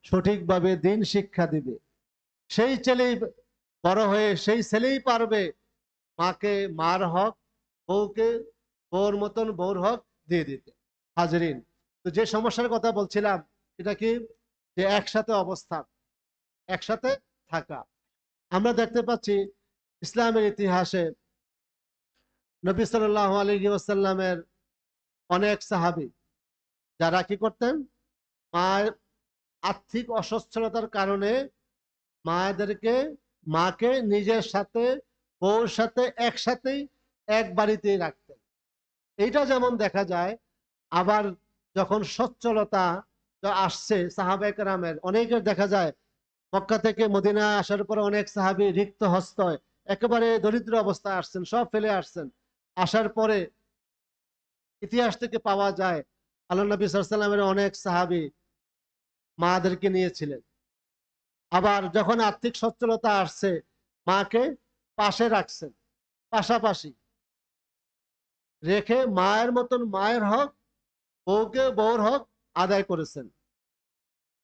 সঠিকভাবে দিন শিক্ষা দিবে। সেই ছেলেই বড় হয়ে সেই ছেলেই পারবে মাকে মার হক, বউকে বউর মতন বউর হক দিয়ে দিতে। হাজরিন, তো যে সমস্যার কথা বলছিলাম সেটা কি, যে একসাথে অবস্থান, একসাথে থাকা। আমরা দেখতে পাচ্ছি ইসলামের ইতিহাসে নবী সাল্লাল্লাহু আলাইহি ওয়াসাল্লামের অনেক সাহাবী যারা কি করতেন, মায়ের আর্থিক অসচ্ছলতার কারণে মাকে নিজের সাথে, বউর সাথে একসাথেই এক বাড়িতেই রাখতেন। এইটা যেমন দেখা যায়, আবার যখন সচ্ছলতা আসছে সাহাবায়ে কেরামের অনেকের দেখা যায়, মক্কা থেকে মদিনা আসার পরে অনেক সাহাবী রিক্ত হস্ত, একেবারে দরিদ্র অবস্থায় আসছেন, সব ফেলে আসছেন। আসার পরে ইতিহাস থেকে পাওয়া যায় আল্লাহ নবী সাল্লাল্লাহু আলাইহি ওয়াসাল্লামের অনেক সাহাবী মাদেরকে নিয়েছিলেন। আবার যখন আর্থিক সচ্ছলতা আসছে, মাকে পাশে রাখছেন, পাশাপাশি রেখে মায়ের মতন মায়ের হক, বউকে বউর হক আদায় করেছেন।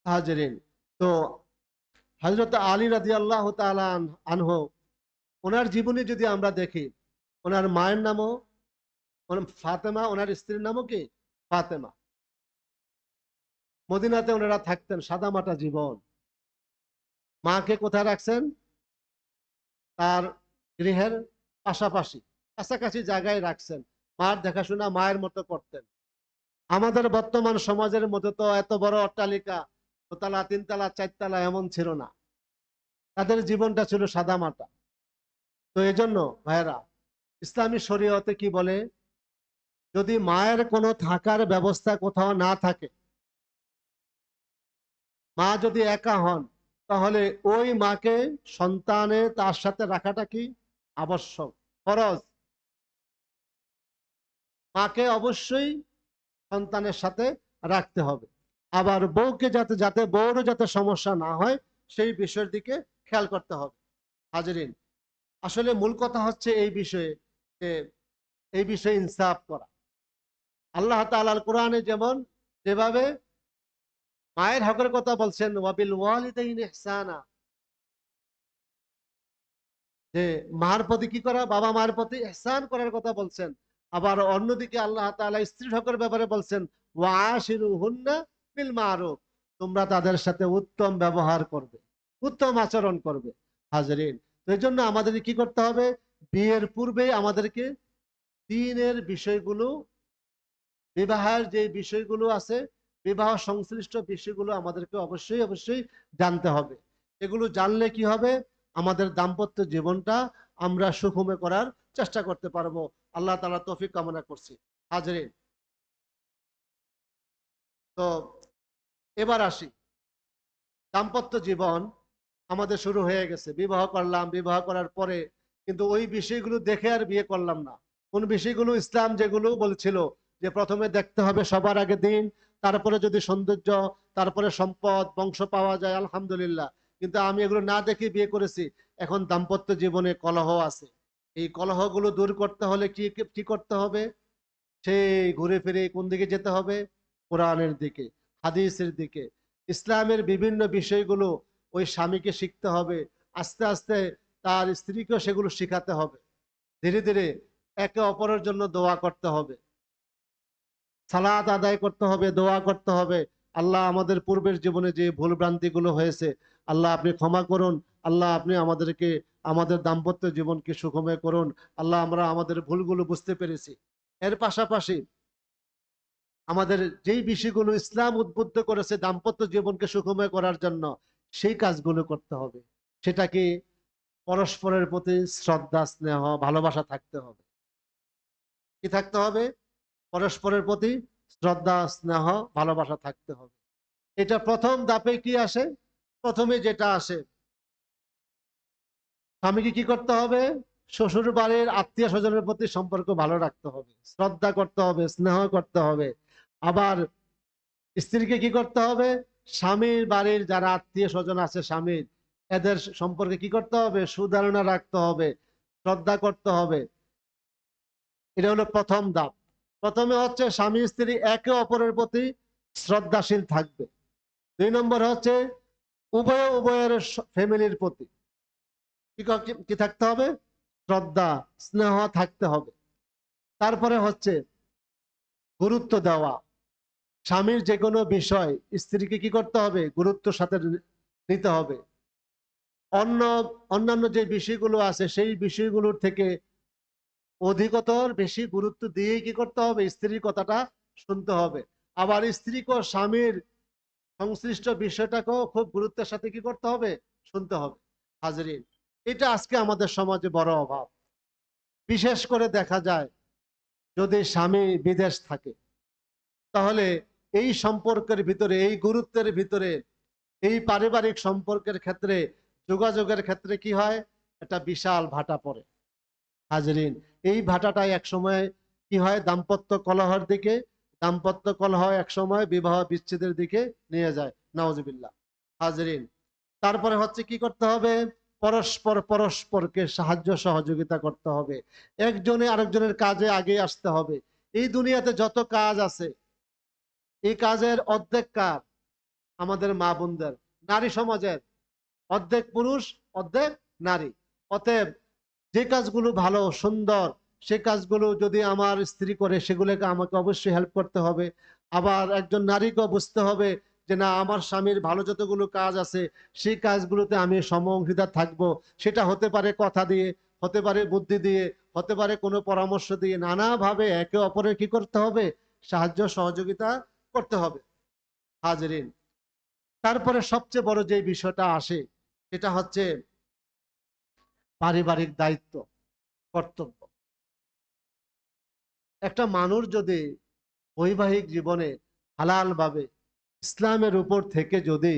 হাজরিন, তো হযরত আলী রাদিয়াল্লাহু তাআলা আনহু, ওনার জীবনী যদি আমরা দেখি, ওনার মায়ের নামও ফাতেমা, ওনার স্ত্রীর নামও কি ফাতেমা। মদিনাতে ওনারা থাকতেন, সাদামাটা জীবন। মাকে কোথায় রাখছেন, তার গৃহের পাশাপাশি, কাছাকাছি জায়গায় রাখছেন, মার দেখাশোনা মায়ের মতো করতেন। আমাদের বর্তমান সমাজের মধ্যে তো এত বড় অট্টালিকা, দোতলা, তিনতলা, চারতলা এমন ছিল না, তাদের জীবনটা ছিল সাদামাটা। তো এই জন্য ভাইয়েরা, ইসলামী শরীয়তে কি বলে, যদি মায়ের কোনো থাকার ব্যবস্থা কোথাও না থাকে, মা যদি একা হন, তাহলে ওই মাকে সন্তানে তার সাথে রাখাটা কি আবশ্যক, ফরজ। মাকে অবশ্যই সন্তানের সাথে রাখতে হবে। আবার বউকে যাতে যাতে বউরও যাতে সমস্যা না হয় সেই বিষয়ের দিকে খেয়াল করতে হবে। হাজরিন, আসলে মূল কথা হচ্ছে এই বিষয়ে, যে এই বিষয়ে ইনসাফ করা। আল্লাহ তাআলা কোরআনে যেভাবে মায়ের হকের কথা বলছেন, ওয়াবিল ওয়ালিদাইনি ইহসানা, যে মার প্রতি কি করা, বাবা মায়ের প্রতি ইহসান করার কথা বলছেন। আবার অন্যদিকে আল্লাহ তাআলা স্ত্রীর হকের ব্যাপারে বলছেন, ওয়াশিরুহুন্না বিল মারুফ, তোমরা তাদের সাথে উত্তম ব্যবহার করবে, উত্তম আচরণ করবে। হাজরিন, তো এই জন্য আমাদের কি করতে হবে, বিয়ের পূর্বে আমাদেরকে দ্বীনের বিষয়গুলো, বিবাহের যে বিষয়গুলো আছে, বিবাহ সংশ্লিষ্ট বিষয়গুলো আমাদেরকে অবশ্যই অবশ্যই জানতে হবে। এগুলো জানলে কি হবে, আমাদের দাম্পত্য জীবনটা আমরা সুখময় করার চেষ্টা করতে পারবো। আল্লাহ তাআলা তৌফিক কামনা করছি। হাজরিন, তো এবার আসি, দাম্পত্য জীবন আমাদের শুরু হয়ে গেছে, বিবাহ করলাম, বিবাহ করার পরে কিন্তু ওই বিষয়গুলো দেখে আর বিয়ে করলাম না। কোন বিষয়গুলো ইসলাম যেগুলো বলছিল যে প্রথমে দেখতে হবে সবার আগে দিন, তারপরে যদি সৌন্দর্য, তারপরে সম্পদ, বংশ পাওয়া যায় আলহামদুলিল্লাহ, কিন্তু আমি এগুলো না দেখে বিয়ে করেছি। এখন দাম্পত্য জীবনে কলহ আছে, এই কলহগুলো দূর করতে হলে কি কি করতে হবে? সেই ঘুরে ফিরে কোন দিকে যেতে হবে? কোরআনের দিকে, হাদিসের দিকে। ইসলামের বিভিন্ন বিষয়গুলো ওই স্বামীকে শিখতে হবে, আস্তে আস্তে তার স্ত্রীকেও সেগুলো শিখাতে হবে। ধীরে ধীরে একে অপরের জন্য দোয়া করতে হবে, সালাত আদায় করতে হবে, দোয়া করতে হবে। আল্লাহ, আমাদের পূর্বের জীবনে যে ভুল ভ্রান্তিগুলো হয়েছে, আল্লাহ আপনি ক্ষমা করুন। আল্লাহ আপনি আমাদেরকে, আমাদের দাম্পত্য জীবনকে সুখময় করুন। আল্লাহ, আমরা আমাদের ভুলগুলো বুঝতে পেরেছি। এর পাশাপাশি আমাদের যেই বিষয়গুলো ইসলাম উদ্বুদ্ধ করেছে দাম্পত্য জীবনকে সুখময় করার জন্য, সেই কাজগুলো করতে হবে। সেটা কি? পরস্পরের প্রতি শ্রদ্ধা, স্নেহ, ভালোবাসা থাকতে হবে। কি থাকতে হবে? পরস্পরের প্রতি শ্রদ্ধা, স্নেহ, ভালোবাসা থাকতে হবে। এটা প্রথম ধাপে কি আসে? প্রথমে যেটা আসে, স্বামীকে কি করতে হবে? শ্বশুর বাড়ির আত্মীয় স্বজনের প্রতি সম্পর্ক ভালো রাখতে হবে, শ্রদ্ধা করতে হবে, স্নেহ করতে হবে। আবার স্ত্রীকে কি করতে হবে? স্বামীর বাড়ির যারা আত্মীয় স্বজন আছে স্বামীর, এদের সম্পর্কে কি করতে হবে? সুধারণা রাখতে হবে, শ্রদ্ধা করতে হবে। এটা হলো প্রথম ধাপ। প্রথমে হচ্ছে স্বামী স্ত্রী একে অপরের প্রতি শ্রদ্ধাশীল থাকবে। 2 নম্বর হচ্ছে উভয়ের ফ্যামিলির প্রতি কি থাকতে হবে? শ্রদ্ধা, স্নেহ থাকতে হবে। তারপরে হচ্ছে গুরুত্ব দেওয়া। স্বামীর যে কোনো বিষয় স্ত্রীকে কি করতে হবে? গুরুত্বের সাথে নিতে হবে। অন্য অন্যান্য যে বিষয়গুলো আছে সেই বিষয়গুলোর থেকে অধিকতর বেশি গুরুত্ব দিয়ে কি করতে হবে? স্ত্রীর কথাটা শুনতে হবে। আবার স্ত্রীকে স্বামীর সংশ্লিষ্ট বিষয়টাকেও খুব গুরুত্বের সাথে কি করতে হবে? শুনতে হবে। হাজরিন, এটা আজকে আমাদের সমাজে বড় অভাব। বিশেষ করে দেখা যায় যদি স্বামী বিদেশ থাকে, তাহলে এই সম্পর্কের ভিতরে, এই গুরুত্বের ভিতরে, এই পারিবারিক সম্পর্কের ক্ষেত্রে, যোগাযোগের ক্ষেত্রে কি হয়? একটা বিশাল ভাটা পড়ে। হাজরিন, এই ভাটাটাই এক সময় কি হয়? দাম্পত্য কলহের দিকে, দাম্পত্য কলহ এক সময় বিবাহ বিচ্ছেদের দিকে নিয়ে যায়। নাউজুবিল্লাহ। হাজরিন, তারপরে হচ্ছে কি করতে হবে? পরস্পরকে সাহায্য সহযোগিতা করতে হবে। একজনে আরেকজনের কাজে আগে আসতে হবে। এই দুনিয়াতে যত কাজ আছে, এই কাজের অর্ধেক কাজ আমাদের মা বোনদের, নারী সমাজের। অর্ধেক পুরুষ, অর্ধেক নারী। অতএব যে কাজগুলো ভালো সুন্দর, সে কাজগুলো যদি আমার স্ত্রী করে, সেগুলোকে আমাকে অবশ্যই হেল্প করতে হবে। আবার একজন নারীকেও বুঝতে হবে যে না, আমার স্বামীর ভালো যতগুলো কাজ আছে সেই কাজগুলোতে আমি সমঅংশীদার থাকবো। সেটা হতে পারে কথা দিয়ে, হতে পারে বুদ্ধি দিয়ে, হতে পারে কোনো পরামর্শ দিয়ে, নানাভাবে একে অপরের কি করতে হবে? সাহায্য সহযোগিতা করতে হবে। হাজরিন, তারপরে সবচেয়ে বড় যে বিষয়টা আসে সেটা হচ্ছে পারিবারিক দায়িত্ব, কর্তব্য। একটা মানুষ যদি বৈবাহিক জীবনে হালাল ভাবে ইসলামের উপর থেকে যদি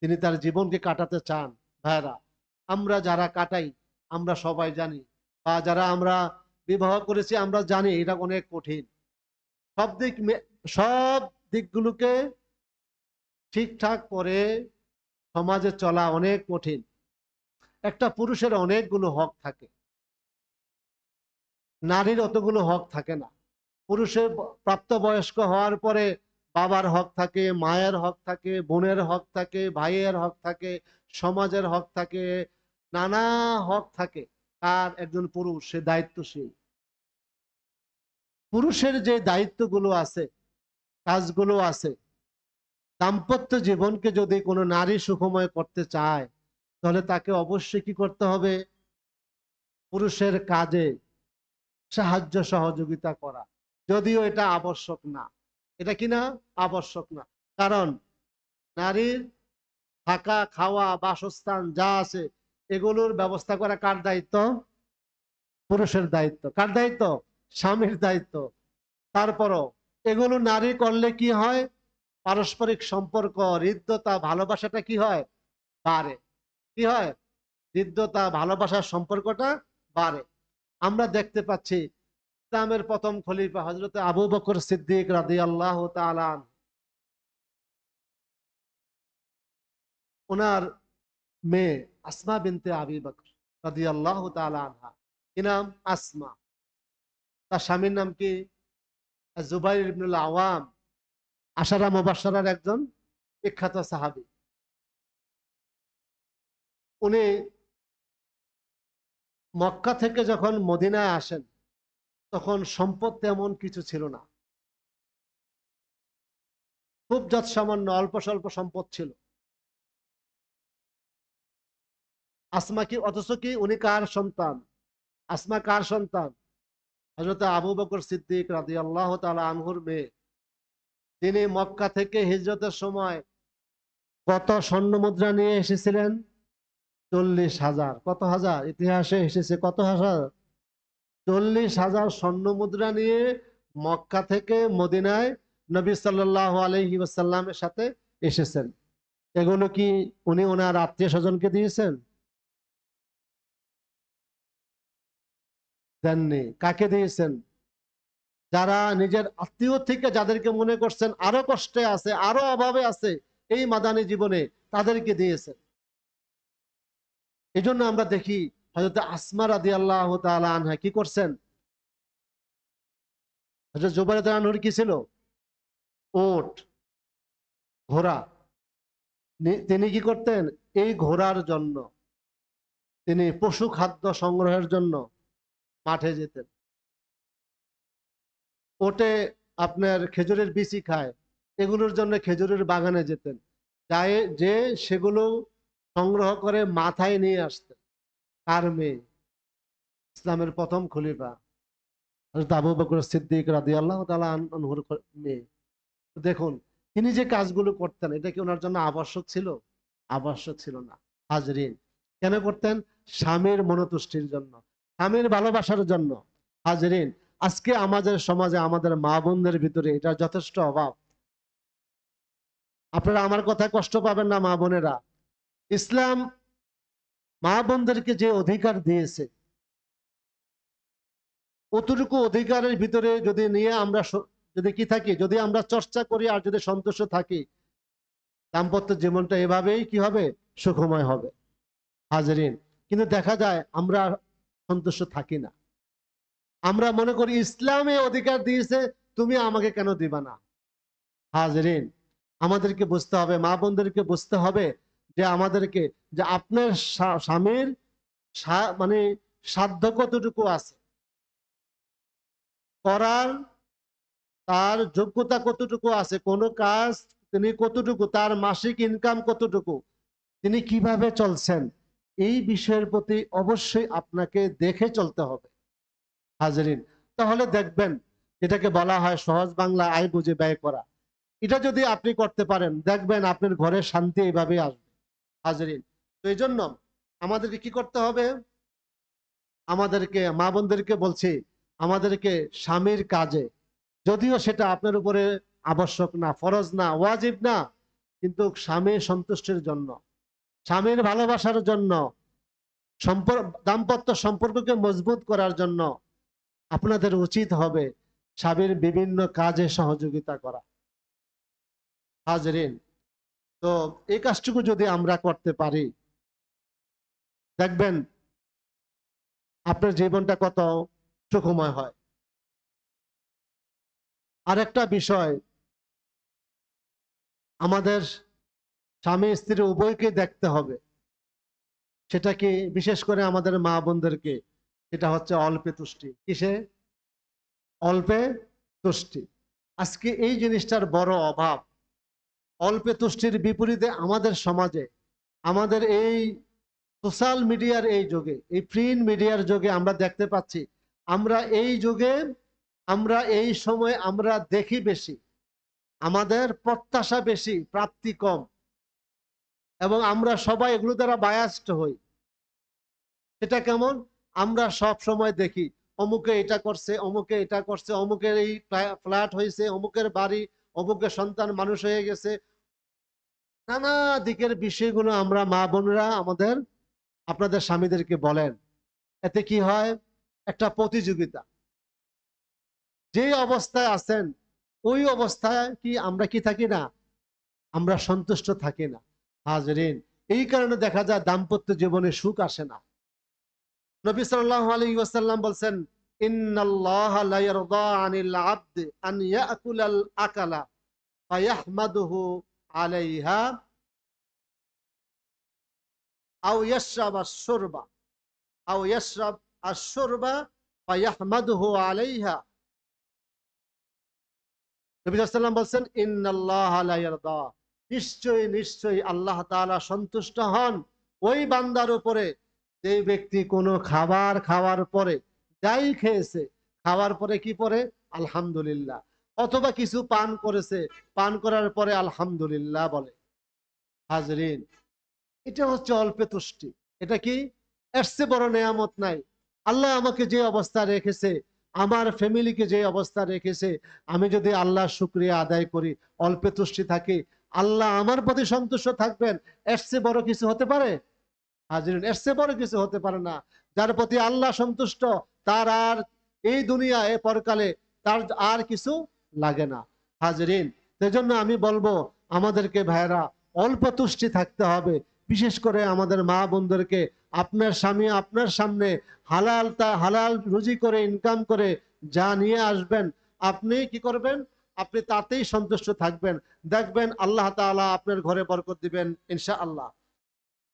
তিনি তার জীবনকে কাটাতে চান, ভাইরা, আমরা যারা কাটাই আমরা সবাই জানি, বা যারা আমরা বিবাহ করেছি আমরা জানি এটা অনেক কঠিন। সব দিকগুলোকে ঠিকঠাক করে সমাজে চলা অনেক কঠিন। একটা পুরুষের অনেকগুলো হক থাকে, নারীর অতগুলো হক থাকে না। পুরুষের প্রাপ্তবয়স্ক হওয়ার পরে বাবার হক থাকে, মায়ের হক থাকে, বোনের হক থাকে, ভাইয়ের হক থাকে, সমাজের হক থাকে, নানা হক থাকে। আর একজন পুরুষ সে দায়িত্বশীল। পুরুষের যে দায়িত্বগুলো আছে, কাজগুলো আছে, দাম্পত্য জীবনকে যদি কোনো নারী সুখময় করতে চায়, তাহলে তাকে অবশ্যই কি করতে হবে? পুরুষের কাজে সাহায্য সহযোগিতা করা। যদিও এটা আবশ্যক না। এটা কি না? আবশ্যক না। কারণ নারীর থাকা, খাওয়া, বাসস্থান যা আছে এগুলোর ব্যবস্থা করা কার দায়িত্ব? পুরুষের দায়িত্ব। কার দায়িত্ব? স্বামীর দায়িত্ব। তারপরও এগুলো নারী করলে কি হয়? পারস্পরিক সম্পর্ক, হৃদ্যতা, ভালোবাসাটা কি হয়? বাড়ে। কি হয়? হৃদ্যতা, ভালোবাসার সম্পর্কটা বাড়ে। আমরা দেখতে পাচ্ছি ইসলামের প্রথম খলিফা হযরত আবু বকর সিদ্দিক রাদিয়াল্লাহু তাআলা আনহু, ওনার মেয়ে আসমা বিনতে আবি বকর রাদিয়াল্লাহু তাআলা আনহা, কি নাম? আসমা। তার স্বামীর নাম কি? জুবাইর ইবনুল আওয়াম, আশারা মুবাশশারার একজন বিখ্যাত সাহাবী। উনি মক্কা থেকে যখন মদিনায় আসেন তখন সম্পদ তেমন কিছু ছিল না, খুব যৎসামান্য অল্প স্বল্প সম্পদ ছিল। আসমা কি, অথচ কি উনি কার সন্তান? আসমা কার সন্তান? হযরত আবু বকর সিদ্দিক রাদিয়াল্লাহু তাআলা আনহুর মেয়ে। তিনি মক্কা থেকে হিজরতের সময় কত স্বর্ণ মুদ্রা নিয়ে এসেছিলেন? 40,000। কত হাজার? ইতিহাসে এসেছে কত হাজার? 40,000 স্বর্ণ মুদ্রা নিয়ে মক্কা থেকে মদিনায় নবী সাল্লাল্লাহু আলাইহি ওয়াসাল্লামের সাথে এসেছেন। এগুলো কি উনি ওনার আত্মীয় স্বজনকে দিয়েছেন? দেননি। কাকে দিয়েছেন? যারা নিজের আত্মীয় থেকে যাদেরকে মনে করছেন আরো কষ্টে আছে, আরো অভাবে আছে এই মাদানী জীবনে, তাদেরকে দিয়েছেন। এই জন্য আমরা দেখি হযরত আসমা রাদিয়াল্লাহু তাআলা আনহা কি করছেন? হযরত জুবাইর রাদিয়াল্লাহু আনহুর কি ছিল? উট, ঘোড়া। তিনি কি করতেন? এই ঘোড়ার জন্য তিনি পশু খাদ্য সংগ্রহের জন্য মাঠে যেতেন। ওটে আপনার খেজুরের বিচি খায়, এগুলোর জন্য খেজুরের বাগানে যেতেন, যে সেগুলো সংগ্রহ করে মাথায় নিয়ে আসতেন। কার মেয়ে? ইসলামের প্রথম খলিফা হযরত আবু বকর সিদ্দিক রাদিয়াল্লাহু তাআলা আনহুর মেয়ে। দেখুন তিনি যে কাজগুলো করতেন, এটা কি ওনার জন্য আবশ্যক ছিল? আবশ্যক ছিল না। হাজরিন, কেন করতেন? স্বামীর মনোতুষ্টির জন্য, স্বামীর ভালোবাসার জন্য। হাজরিন, আজকে আমাদের সমাজে আমাদের মা বোনদের ভিতরে এটা যথেষ্ট অভাব। আপনারা আমার কথায় কষ্ট পাবেন না মা বোনেরা। ইসলাম মা বোনদেরকে যে অধিকার দিয়েছে, অতটুকু অধিকারের ভিতরে যদি নিয়ে আমরা যদি কি থাকি, যদি আমরা চর্চা করি আর যদি সন্তুষ্ট থাকি, দাম্পত্য জীবনটা এভাবেই কি হবে? সুখময় হবে। হাজরিন, কিন্তু দেখা যায় আমরা সন্তুষ্ট থাকি না। আমরা মনে করি ইসলামে অধিকার দিয়েছে, তুমি আমাকে কেন দিবা না? হাজরিন, আমাদেরকে বুঝতে হবে, মা বোনদেরকে বুঝতে হবে যে আমাদেরকে, যে আপনার স্বামীর মানে সাধ্য কতটুকু আছে করার, তার যোগ্যতা কতটুকু আছে, কোন কাজ তিনি কতটুকু, তার মাসিক ইনকাম কতটুকু, তিনি কিভাবে চলছেন, এই বিষয়ের প্রতি অবশ্যই আপনাকে দেখে চলতে হবে। হাজরিন, তাহলে দেখবেন, এটাকে বলা হয় সহজ বাংলা আয় বুঝে ব্যয় করা। এটা যদি আপনি করতে পারেন, দেখবেন আপনার ঘরে শান্তি এইভাবে আসবে। হাজরিন, তো এই জন্য আমাদেরকে কি করতে হবে? আমাদেরকে, মা বোনদেরকে বলছি, আমাদেরকে স্বামীর কাজে, যদিও সেটা আপনার উপরে আবশ্যক না, ফরজ না, ওয়াজিব না, কিন্তু স্বামীর সন্তুষ্টির জন্য, স্বামীর ভালোবাসার জন্য, দাম্পত্য সম্পর্ককে মজবুত করার জন্য আপনাদের উচিত হবে স্বামীর বিভিন্ন কাজে সহযোগিতা করা। হাজরিন, তো এই কাজটুকু যদি আমরা করতে পারি, দেখবেন আপনার জীবনটা কত সুখময় হয়। আরেকটা বিষয়, আমাদের স্বামী স্ত্রী উভয়কে দেখতে হবে, সেটা কি? বিশেষ করে আমাদের মা বোনদেরকে, এটা হচ্ছে অল্পে তুষ্টি। কিসে? অল্পে তুষ্টি। আজকে এই জিনিসটার বড় অভাব। অল্পে তুষ্টির বিপরীতে আমাদের সমাজে, আমাদের এই সোশ্যাল মিডিয়ার এই যুগে, এই প্রিন্ট মিডিয়ার যুগে আমরা দেখতে পাচ্ছি, আমরা এই যুগে, আমরা এই সময় আমরা দেখি বেশি, আমাদের প্রত্যাশা বেশি, প্রাপ্তি কম, এবং আমরা সবাই এগুলো দ্বারা বায়াস্ট হই। সেটা কেমন? আমরা সব সময় দেখি অমুকে এটা করছে, অমুকে এটা করছে, অমুকের এই ফ্ল্যাট হয়েছে, অমুকের বাড়ি, অমুকের সন্তান মানুষ হয়ে গেছে। নানা দিকের বিষয়গুলো আমরা মা বোনরা আমাদের আপনাদের স্বামীদেরকে বলেন। এতে কি হয়? একটা প্রতিযোগিতা। যে অবস্থায় আছেন ওই অবস্থায় কি আমরা কি থাকি না? আমরা সন্তুষ্ট থাকি না। হাজরিন, এই কারণে দেখা যায় দাম্পত্য জীবনে সুখ আসে না। নবী সাল্লাল্লাহু আলাইহি ওয়াসাল্লাম বলছেন, ইন্নাল্লাহা লা ইয়ারদা আনিল আবদ আন ইয়াকুলাল আকালা ফায়াহমাদুহু আলাইহা আও ইয়াশরাব আশ-শুরবা আও ইয়াশরাব আশ-শুরবা ফায়াহমাদুহু আলাইহা। নবী সাল্লাল্লাহু আলাইহি ওয়াসাল্লাম বলছেন, ইন্নাল্লাহা লা ইয়ারদা, নিশ্চয়ই নিশ্চয়ই আল্লাহ তাআলা সন্তুষ্ট হন ওই বান্দার উপরে যে ব্যক্তি কোনো খাবার খাওয়ার পরে, যাই খেয়েছে খাওয়ার পরে কি পরে আলহামদুলিল্লাহ, অথবা কিছু পান করেছে পান করার পরে আলহামদুলিল্লাহ বলে। হাজরিন, এটা হচ্ছে অল্পে তুষ্টি। এটা কি? এর চেয়ে বড় নেয়ামত নাই। আল্লাহ আমাকে যে অবস্থা রেখেছে, আমার ফ্যামিলিকে যে অবস্থা রেখেছে, আমি যদি আল্লাহর শুকরিয়া আদায় করি, অল্পে তুষ্টি থাকি, আল্লাহ আমার প্রতি সন্তুষ্ট থাকবেন। এর চেয়ে বড় কিছু হতে পারে? হাজরিন, এর চেয়ে বড় কিছু হতে পারে না। যার প্রতি আল্লাহ সন্তুষ্ট, তার আর এই দুনিয়ায় পরকালে তার আর কিছু লাগে না। হাজরিন, সেজন্য আমি বলবো আমাদেরকে ভাইরা অল্প তুষ্টি থাকতে হবে। বিশেষ করে আমাদের মা বোনদেরকে, আপনার স্বামী আপনার সামনে হালাল রুজি করে ইনকাম করে যা নিয়ে আসবেন, আপনি কি করবেন? আপনি তাতেই সন্তুষ্ট থাকবেন। দেখবেন আল্লাহ তাআলা আপনার ঘরে বরকত দিবেন ইনশাআল্লাহ।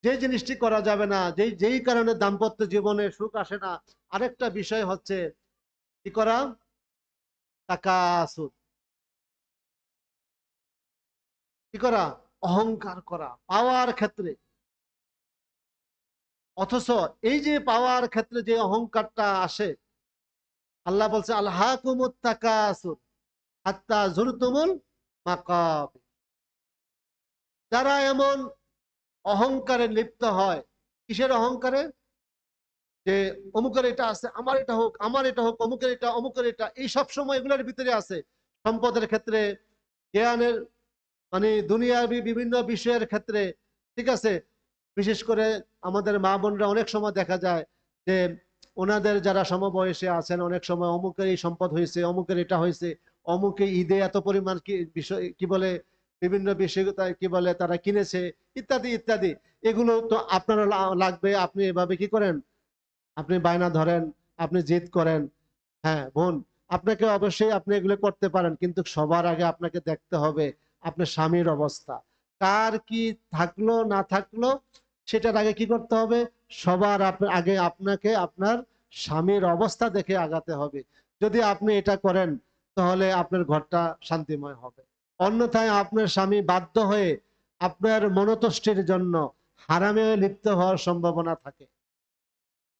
যে জিনিসটি করা যাবে না, যেই কারণে দাম্পত্য জীবনে সুখ আসে না, আরেকটা বিষয় হচ্ছে কি করা? তাকাসুর। কি করা? অহংকার করা পাওয়ার ক্ষেত্রে। অথচ এই যে পাওয়ার ক্ষেত্রে যে অহংকারটা আসে, আল্লাহ বলছে আলহাকুমুত তাকাসুর হাত্তা যুরতুমুল মাকাবির। যারা এমন অহংকারে লিপ্ত হয়, কিসের অহংকারে? যে অমুকের এটা আছে, আমার এটা হোক, আমার এটা হোক, অমুকের এটা, অমুকের এটা, এই সব সময় এগুলোর ভিতরে আছে। সম্পদের ক্ষেত্রে, জ্ঞানের, মানে দুনিয়াবি বিভিন্ন বিষয়ের ক্ষেত্রে, ঠিক আছে। বিশেষ করে আমাদের মা বোনরা অনেক সময় দেখা যায় যে ওনাদের যারা সমবয়সে আছেন, অনেক সময় অমুকের এই সম্পদ হয়েছে, অমুকের এটা হয়েছে, অমুকে ঈদে এত পরিমাণ কি বিষয় কি বলে বিভিন্ন বিষয় কি বলে তারা কিনেছে, ইত্যাদি ইত্যাদি। এগুলো তো আপনারা লাগবে, আপনি এভাবে কি করেন? আপনি বায়না ধরেন, আপনি জিদ করেন। হ্যাঁ বোন, আপনাকে অবশ্যই আপনি এগুলো করতে পারেন, কিন্তু সবার আগে আপনাকে দেখতে হবে আপনার স্বামীর অবস্থা। কার কি থাকলো না থাকলো সেটার আগে কি করতে হবে? সবার আগে আপনাকে আপনার স্বামীর অবস্থা দেখে আগাতে হবে। যদি আপনি এটা করেন তাহলে আপনার ঘরটা শান্তিময় হবে। অন্যথায় আপনার স্বামী বাধ্য হয়ে আপনার মনোতুষ্টির জন্য হারামে লিপ্ত হওয়ার সম্ভাবনা থাকে।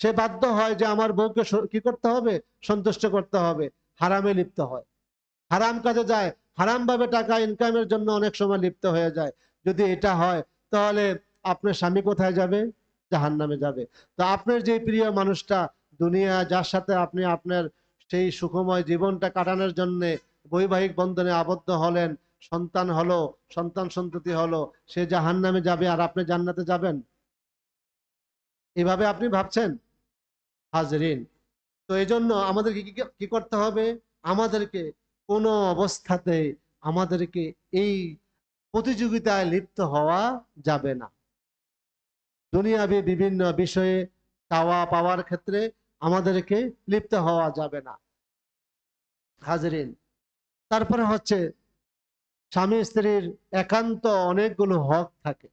সে বাধ্য হয় যে আমার বউকে কি করতে হবে? সন্তুষ্ট করতে হবে। হারামে লিপ্ত হয়, হারাম কাজে যায়, হারাম ভাবে টাকা ইনকামের জন্য অনেক সময় লিপ্ত হয়ে যায়। যদি এটা হয় তাহলে আপনার স্বামী কোথায় যাবে? জাহান্নামে যাবে। তো আপনার যে প্রিয় মানুষটা, দুনিয়া যার সাথে আপনি আপনার সেই সুখময় জীবনটা কাটানোর জন্য বৈবাহিক বন্ধনে আবদ্ধ হলেন, সন্তান হলো, সন্তান সন্ততি হলো, সে জাহান্নামে যাবে আর আপনি জান্নাতে যাবেন? এভাবে আপনি ভাবছেন? হাজরিন, তো এই জন্য আমাদেরকে কি করতে হবে? আমাদেরকে কোনো অবস্থাতে আমাদেরকে এই প্রতিযোগিতায় লিপ্ত হওয়া যাবে না। দুনিয়াবি বিভিন্ন বিষয়ে চাওয়া পাওয়ার ক্ষেত্রে আমাদেরকে লিপ্ত হওয়া যাবে না। হাজরিন, তারপরে হচ্ছে স্বামী স্ত্রীর একান্ত অনেকগুলো হক থাকে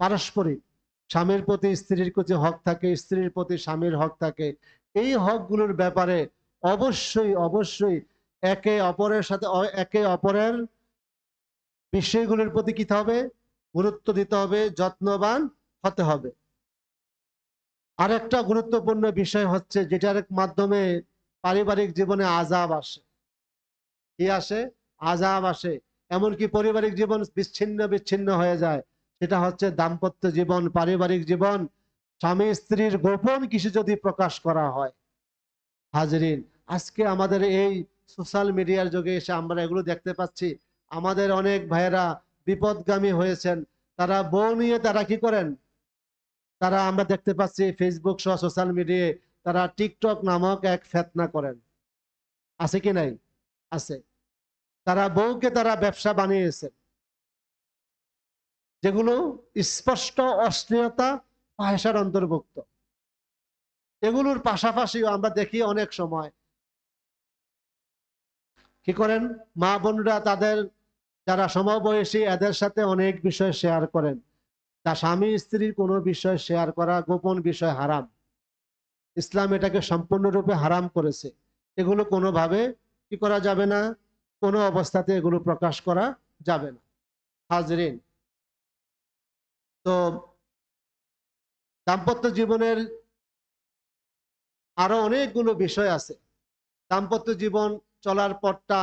পারস্পরিক। স্বামীর প্রতি স্ত্রীর কিছু হক থাকে, স্ত্রীর প্রতি স্বামীর হক থাকে। এই হকগুলোর ব্যাপারে অবশ্যই অবশ্যই একে অপরের বিষয়গুলোর প্রতি কি হবে? গুরুত্ব দিতে হবে, যত্নবান হতে হবে। আরেকটা গুরুত্বপূর্ণ বিষয় হচ্ছে যেটার মাধ্যমে পারিবারিক জীবনে আযাব আসে। কি আসে? আযাব আসে। এমনকি পারিবারিক জীবন বিচ্ছিন্ন বিচ্ছিন্ন হয়ে যায়। সেটা হচ্ছে দাম্পত্য জীবন, পারিবারিক জীবন। স্বামী স্ত্রীর গোপন কিছু যদি প্রকাশ করা হয়, হাজরিন, আজকে আমাদের এই সোশ্যাল মিডিয়ার যুগে এসে আমরা এগুলো দেখতে পাচ্ছি। আমাদের অনেক ভাইয়েরা বিপদগামী হয়েছেন, তারা বউ নিয়ে তারা কি করেন, তারা আমরা দেখতে পাচ্ছি ফেসবুক সহ সোশ্যাল মিডিয়ায় তারা টিকটক নামক এক ফেতনা করেন, আছে কি নাই? আছে। তারা বউকে তারা ব্যবসা বানিয়েছে, যেগুলো স্পষ্ট অশ্লীলতা ফাহিশার অন্তর্ভুক্ত। এগুলোর পাশাপাশিও আমরা দেখি অনেক সময় কি করেন, মা বোনরা তাদের যারা সমবয়সী এদের সাথে অনেক বিষয় শেয়ার করেন। তা স্বামী স্ত্রীর কোনো বিষয় শেয়ার করা, গোপন বিষয় হারাম। ইসলাম এটাকে সম্পূর্ণরূপে হারাম করেছে। এগুলো কোনোভাবে কি করা যাবে না, কোনো অবস্থাতে এগুলো প্রকাশ করা যাবে না। হাজরিন, তো দাম্পত্য জীবনের আরো অনেকগুলো বিষয় আছে। দাম্পত্য জীবন চলার পথটা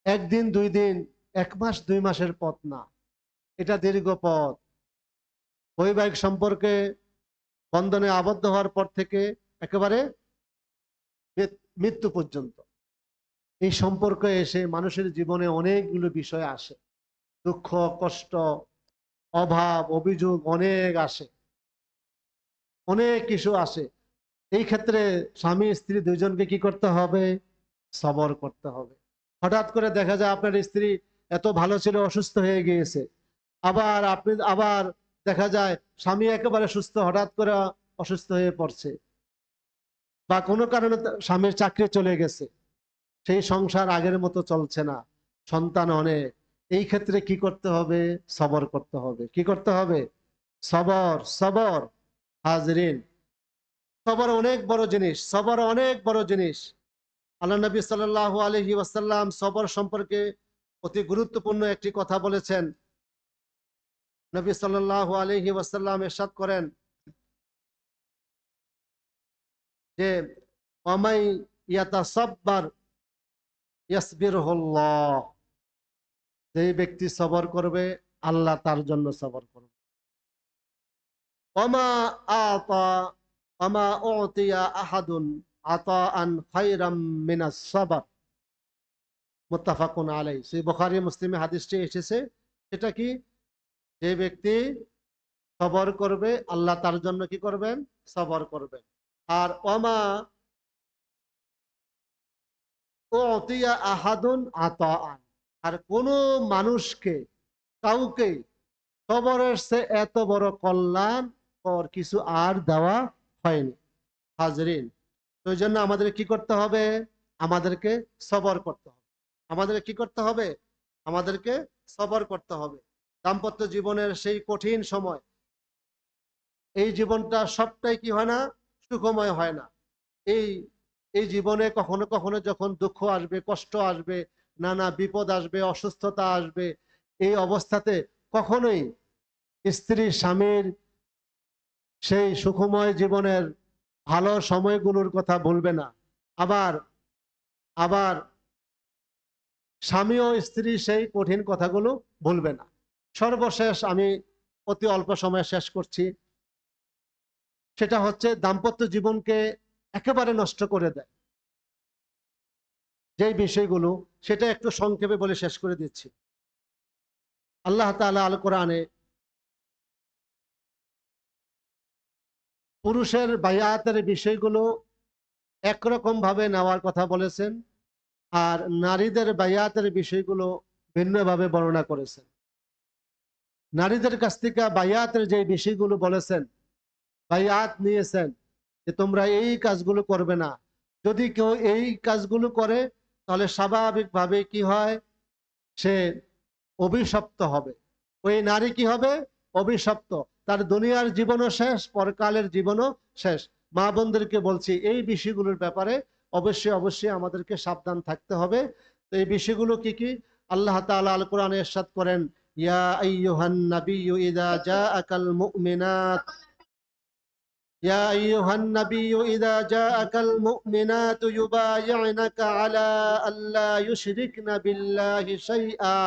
একদিন দুই দিন, এক মাস দুই মাসের পথ না, এটা দীর্ঘ পথ। বৈবাহিক সম্পর্কে বন্ধনে আবদ্ধ হওয়ার পর থেকে একেবারে মৃত্যু পর্যন্ত এই সম্পর্কে এসে মানুষের জীবনে অনেকগুলো বিষয় আসে। দুঃখ, কষ্ট, অভাব, অভিযোগ অনেক আসে, অনেক কিছু আসে। এই ক্ষেত্রে স্বামী স্ত্রী দুইজনকে কি করতে হবে? সবর করতে হবে। হঠাৎ করে দেখা যায় আপনার স্ত্রী এত ভালো ছিল, অসুস্থ হয়ে গিয়েছে। আবার দেখা যায় স্বামী একেবারে সুস্থ, হঠাৎ করে অসুস্থ হয়ে পড়ছে, বা কোনো কারণে স্বামীর চাকরি চলে গেছে, সেই সংসার আগের মতো চলছে না, সন্তান অনেক। এই ক্ষেত্রে কি করতে হবে? সবর করতে হবে। কি করতে হবে? সবর। সবর, হাজরিন, সবর অনেক বড় জিনিস। সবর অনেক বড় জিনিস। আল্লাহ নবী সাল্লাল্লাহু আলাইহি ওয়াসাল্লাম সবর সম্পর্কে অতি গুরুত্বপূর্ণ একটি কথা বলেছেন। নবী সাল্লাল্লাহু আলাইহি ওয়াসাল্লাম ইরশাদ করেন যে ওয়ামাই ইয়াতাসাব্বার ইয়াসবিরহুল্লাহ, যে ব্যক্তি সবর করবে আল্লাহ তার জন্য সবর করবে। ওয়ামা আতা ওয়ামা উতিয়া আহাদুন আতাআন খায়রাম মিনাস সাবর, মুত্তাফাকুন আলাইহি। সেই বুখারী মুসলিমে হাদিসটি এসেছে। সেটা কি? যে ব্যক্তি সবর করবে আল্লাহ তার জন্য কি করবেন? সবর করবেন। আর ওয়ামা উতিয়া আহাদুন আতাআন, আর কোন মানুষকে, কাউকে সবরের সে এত বড় কল্যাণ ওর কিছু আর দেওয়া হয়নি। হাজরিন, তো এই জন্য আমাদের কি করতে হবে? আমাদেরকে সবর করতে হবে। আমাদের কি করতে হবে? আমাদেরকে সবর করতে হবে। দাম্পত্য জীবনের সেই কঠিন সময়, এই জীবনটা সবটাই কি হয় না? সুখময় হয় না। এই এই জীবনে কখনো কখনো যখন দুঃখ আসবে, কষ্ট আসবে, নানা বিপদ আসবে, অসুস্থতা আসবে, এই অবস্থাতে কখনোই স্ত্রী স্বামীর সেই সুখময় জীবনের ভালো সময়গুলোর কথা বলবে না। আবার আবার স্বামী ও স্ত্রী সেই কঠিন কথাগুলো বলবে না। সর্বশেষ আমি অতি অল্প সময় শেষ করছি, সেটা হচ্ছে দাম্পত্য জীবনকে একেবারে নষ্ট করে দেয় যেই বিষয়গুলো, সেটা একটু সংক্ষেপে বলে শেষ করে দিচ্ছি। আল্লাহ তাআলা আল কোরআনে পুরুষের বায়াতের বিষয়গুলো একরকম ভাবে নেওয়ার কথা বলেছেন, আর নারীদের বায়াতের বিষয়গুলো ভিন্নভাবে বর্ণনা করেছেন। নারীদের কাছ থেকে বায়াতের যে বিষয়গুলো বলেছেন, বায়াত নিয়েছেন যে তোমরা এই কাজগুলো করবে না। যদি কেউ এই কাজগুলো করে তাহলে স্বাভাবিকভাবে কি হয়? সে অভিশপ্ত হবে। ওই নারী কি হবে? অভিশপ্ত। তার দুনিয়ার জীবনও শেষ, পরকালের জীবনও শেষ। মা বোনদেরকে বলছি, এই বিষয়গুলোর ব্যাপারে অবশ্যই অবশ্যই আমাদেরকে সাবধান থাকতে হবে। তো এই বিষয়গুলো কি কি? আল্লাহ তাআলা আল কোরআনে ইরশাদ করেন, ইয়া আইয়ুহান নাবিয়্যু ইযা জাআকাল মুমিনাত ইয়া আইয়ুহান নাবিয়্যু ইযা জাআকাল মুমিনাতু ইউবায়ি'নাকা আলা আল্লা ইউশরিকনা বিল্লাহি শাইআ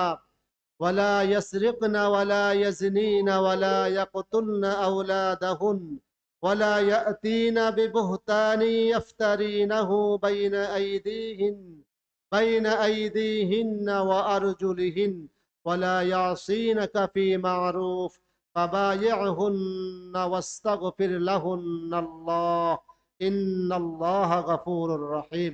ولا يسرقن ولا يزنين ولا يقتلن أولادهن ولا يأتين ببهتان يفترينه بين أيديهن وأرجلهن ولا يعصينك في معروف فبايعهن واستغفر لهن الله إن الله غفور رحيم.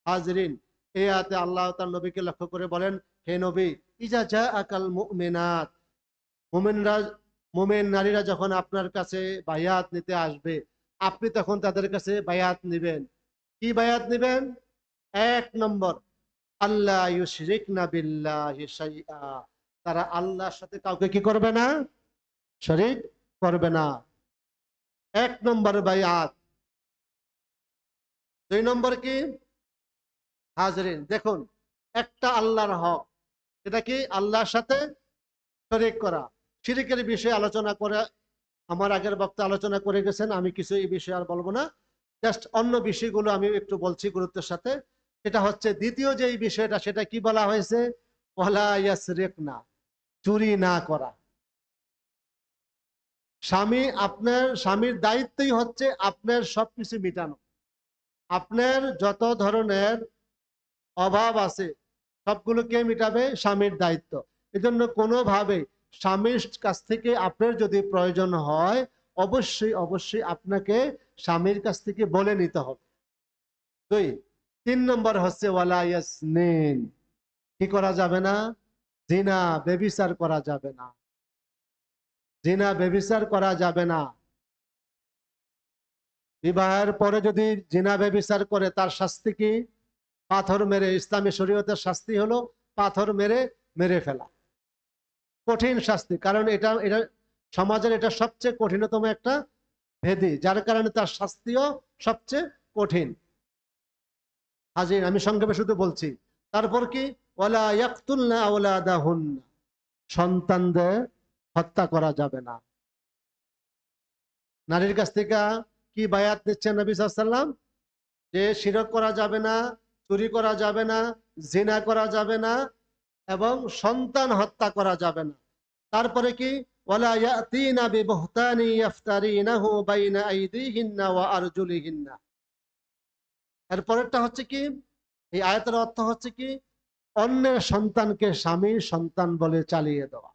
হাজরিন, এই আয়াতে আল্লাহ তার নবীকে লক্ষ্য করে বলেন, হে নবী, ইজা জাআকাল মুমিনাত, মুমিন নারীরা যখন আপনার কাছে বায়াত নিতে আসবে, আপনি তখন তাদের কাছে বায়াত নেবেন। কি বায়াত নেবেন? 1 নম্বর, আল্লাহ ইউশরিকনা বিল্লাহি শাইআ, তারা আল্লাহর সাথে কাউকে কি করবে না? শরীক করবে না। 1 নম্বর বায়াত। 2 নম্বর কি? হাজরিন দেখুন, একটা আল্লাহর হক, এটা কি? আল্লাহর সাথে শরীক করা। শিরকের বিষয়ে আলোচনা করে আমার আগের বক্তা আলোচনা করে গেছেন, আমি কিছু এই বিষয়ে আর বলবো না, জাস্ট অন্য বিষয়গুলো আমি একটু বলছি গুরুত্বের সাথে। এটা হচ্ছে দ্বিতীয় যে বিষয়টা, সেটা কি বলা হয়েছে? ওয়ালা ইয়াসরিকনা, চুরি না করা। স্বামীর দায়িত্বই হচ্ছে আপনার সবকিছু মিটানো। আপনার যত ধরনের অভাব আছে সবগুলো কে মিটাবে? স্বামীর দায়িত্ব। এজন্য কোনোভাবে স্বামীর কাছ থেকে আপনার যদি প্রয়োজন হয়, অবশ্যই আপনাকে স্বামীর কাছ থেকে বলে নিতে হবে। 3 নম্বর হচ্ছে ওয়ালা ইয়াসনিন, কি করা যাবে না? জিনা, ব্যভিচার করা যাবে না। জিনা, ব্যভিচার করা যাবে না। বিবাহের পরে যদি জিনা ব্যভিচার করে, তার শাস্তি কি? পাথর মেরে, ইসলামী শরীয়তের শাস্তি হলো পাথর মেরে ফেলা। কঠিন শাস্তি, কারণ এটা সমাজের এটা সবচেয়ে কঠিনতম একটা ভেদি, যার কারণে তার শাস্তিও সবচেয়ে কঠিন। হাজির, আমি সংক্ষেপে শুধু বলছি। তারপর কি? ওয়ালা ইয়াকতুলনা আওলাদাহুন্না, সন্তানদের হত্যা করা যাবে না। নারীর কাছ থেকে কি বায়াত নিচ্ছেন নবী সাল্লাল্লাহু আলাইহি ওয়াসাল্লাম? যে শিরক করা যাবে না, চুরি করা যাবে না, জিনা করা যাবে না, এবং সন্তান হত্যা করা যাবে না। তারপরে কি? ওয়ালা ইয়াতিনা বিবুহতানি ইফতারিনাহু বাইনা আইদিহিন্না ওয়া আরজুলিহিন্না। এরপরেরটা হচ্ছে কি? এই আয়াতের অর্থ হচ্ছে কি? অন্যের সন্তানকে স্বামীর সন্তান বলে চালিয়ে দেওয়া।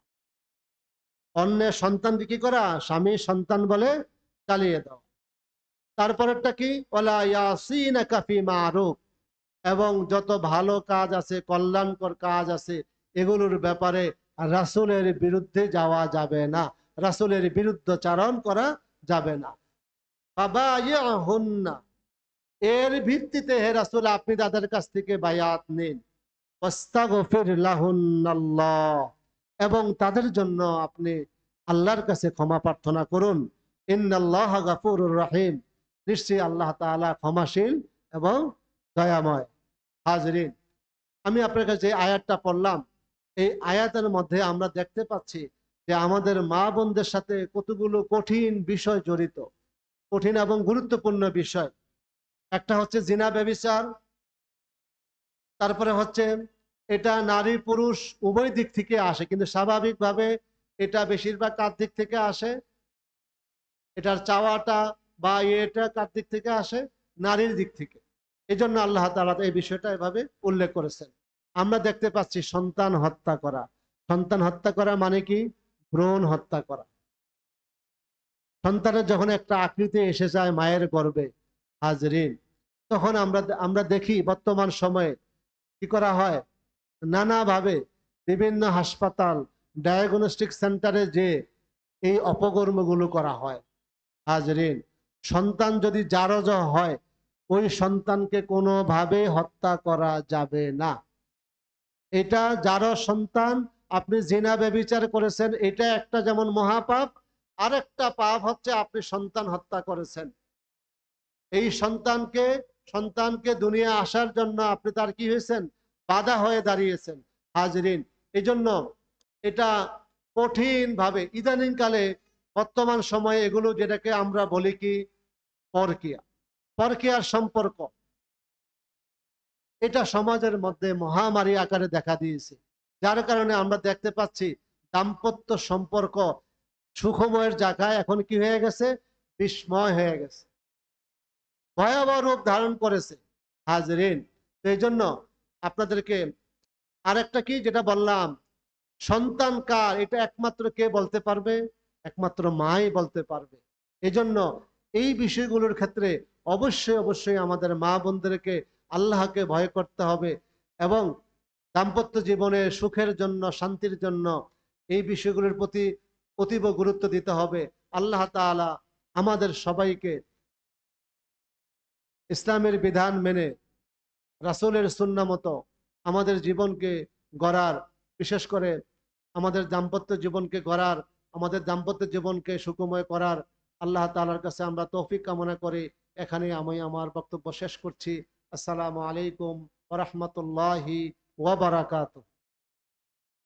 অন্যের সন্তানকে কি করা? স্বামীর সন্তান বলে চালিয়ে দেওয়া। তারপরেরটা কি? ওয়ালা ইয়াসিনাকা ফি মারুফ, এবং যত ভালো কাজ আছে, কল্যাণকর কাজ আছে, এগুলোর ব্যাপারে রাসূলের বিরুদ্ধে যাওয়া যাবে না, রাসূলের বিরুদ্ধচারণ করা যাবে না। ফাবাইহুন্না, এর ভিত্তিতে হে রাসূল আপনি তাদের কাছ থেকে বায়াত নিন। ওয়াস্তাগফির লাহুন্নাল্লাহ, এবং তাদের জন্য আপনি আল্লাহর কাছে ক্ষমা প্রার্থনা করুন। ইন্নাল্লাহা গাফুরুর রহিম, নিশ্চয়ই আল্লাহ তাআলা ক্ষমাশীল এবং দয়াময়। হাজরিন, আমি আপনার কাছে যে আয়াতটা পড়লাম, এই আয়াতের মধ্যে আমরা দেখতে পাচ্ছি যে আমাদের মা বোনদের সাথে কতগুলো কঠিন বিষয় জড়িত, কঠিন এবং গুরুত্বপূর্ণ বিষয়। একটা হচ্ছে জিনা ব্যভিচার, তারপরে হচ্ছে এটা নারী পুরুষ উভয় দিক থেকে আসে, কিন্তু স্বাভাবিকভাবে এটা বেশিরভাগ কার দিক থেকে আসে? এটার চাওয়াটা বা এটা কার দিক থেকে আসে? নারীর দিক থেকে। এই জন্য আল্লাহ তাআলা এই বিষয়টা এভাবে উল্লেখ করেছেন। আমরা দেখতে পাচ্ছি সন্তান হত্যা করা। সন্তান হত্যা করা মানে কি? ভ্রূণ হত্যা করা। সন্তানের যখন একটা আকৃতি এসে যায় মায়ের গর্ভে, হাজরিন, তখন আমরা দেখি বর্তমান সময়ে কি করা হয়? নানাভাবে বিভিন্ন হাসপাতাল, ডায়াগনস্টিক সেন্টারে যে এই অপকর্মগুলো করা হয়। হাজরিন, সন্তান যদি জারজ হয়, ওই সন্তানকে কোনোভাবে হত্যা করা যাবে না। এটা জারজ সন্তান, আপনি জিনা ব্যভিচার করেছেন, এটা একটা যেমন মহাপাপ, আরেকটা পাপ হচ্ছে আপনি সন্তান হত্যা করেছেন। এই সন্তানকে দুনিয়া আসার জন্য আপনি তার কি হয়েছেন? বাধা হয়ে দাঁড়িয়েছেন। হাজরিন, এই জন্য এটা কঠিন ভাবে ইদানিং কালে বর্তমান সময়ে এগুলো যেটাকে আমরা বলি কি? পরকীয়ার সম্পর্ক, এটা সমাজের মধ্যে মহামারী আকারে দেখা দিয়েছে। যার কারণে আমরা দেখতে পাচ্ছি দাম্পত্য সম্পর্ক সুখময়ের জায়গায় এখন কি হয়ে গেছে, বিস্ময় হয়ে গেছে, ভয়াবহ রূপ ধারণ করেছে। হাজরিন, তো এই জন্য আপনাদেরকে আরেকটা কি যেটা বললাম, সন্তান কার এটা একমাত্র কে বলতে পারবে, একমাত্র মাই বলতে পারবে। এজন্য এই বিষয়গুলোর ক্ষেত্রে অবশ্যই অবশ্যই আমাদের মা বোনদেরকে আল্লাহকে ভয় করতে হবে এবং দাম্পত্য জীবনে সুখের জন্য, শান্তির জন্য এই বিষয়গুলোর প্রতি অতীব গুরুত্ব দিতে হবে। আল্লাহ তাআলা আমাদের সবাইকে ইসলামের বিধান মেনে রাসূলের সুন্নাহ মতো আমাদের জীবনকে গড়ার, বিশেষ করে আমাদের দাম্পত্য জীবনকে গড়ার, আমাদের দাম্পত্য জীবনকে সুখময় করার আল্লাহ তাআলার কাছে আমরা তৌফিক কামনা করি। এখানে আমি আমার বক্তব্য শেষ করছি। আসসালামু আলাইকুম ওয়া রাহমাতুল্লাহি ওয়া বারাকাতুহু।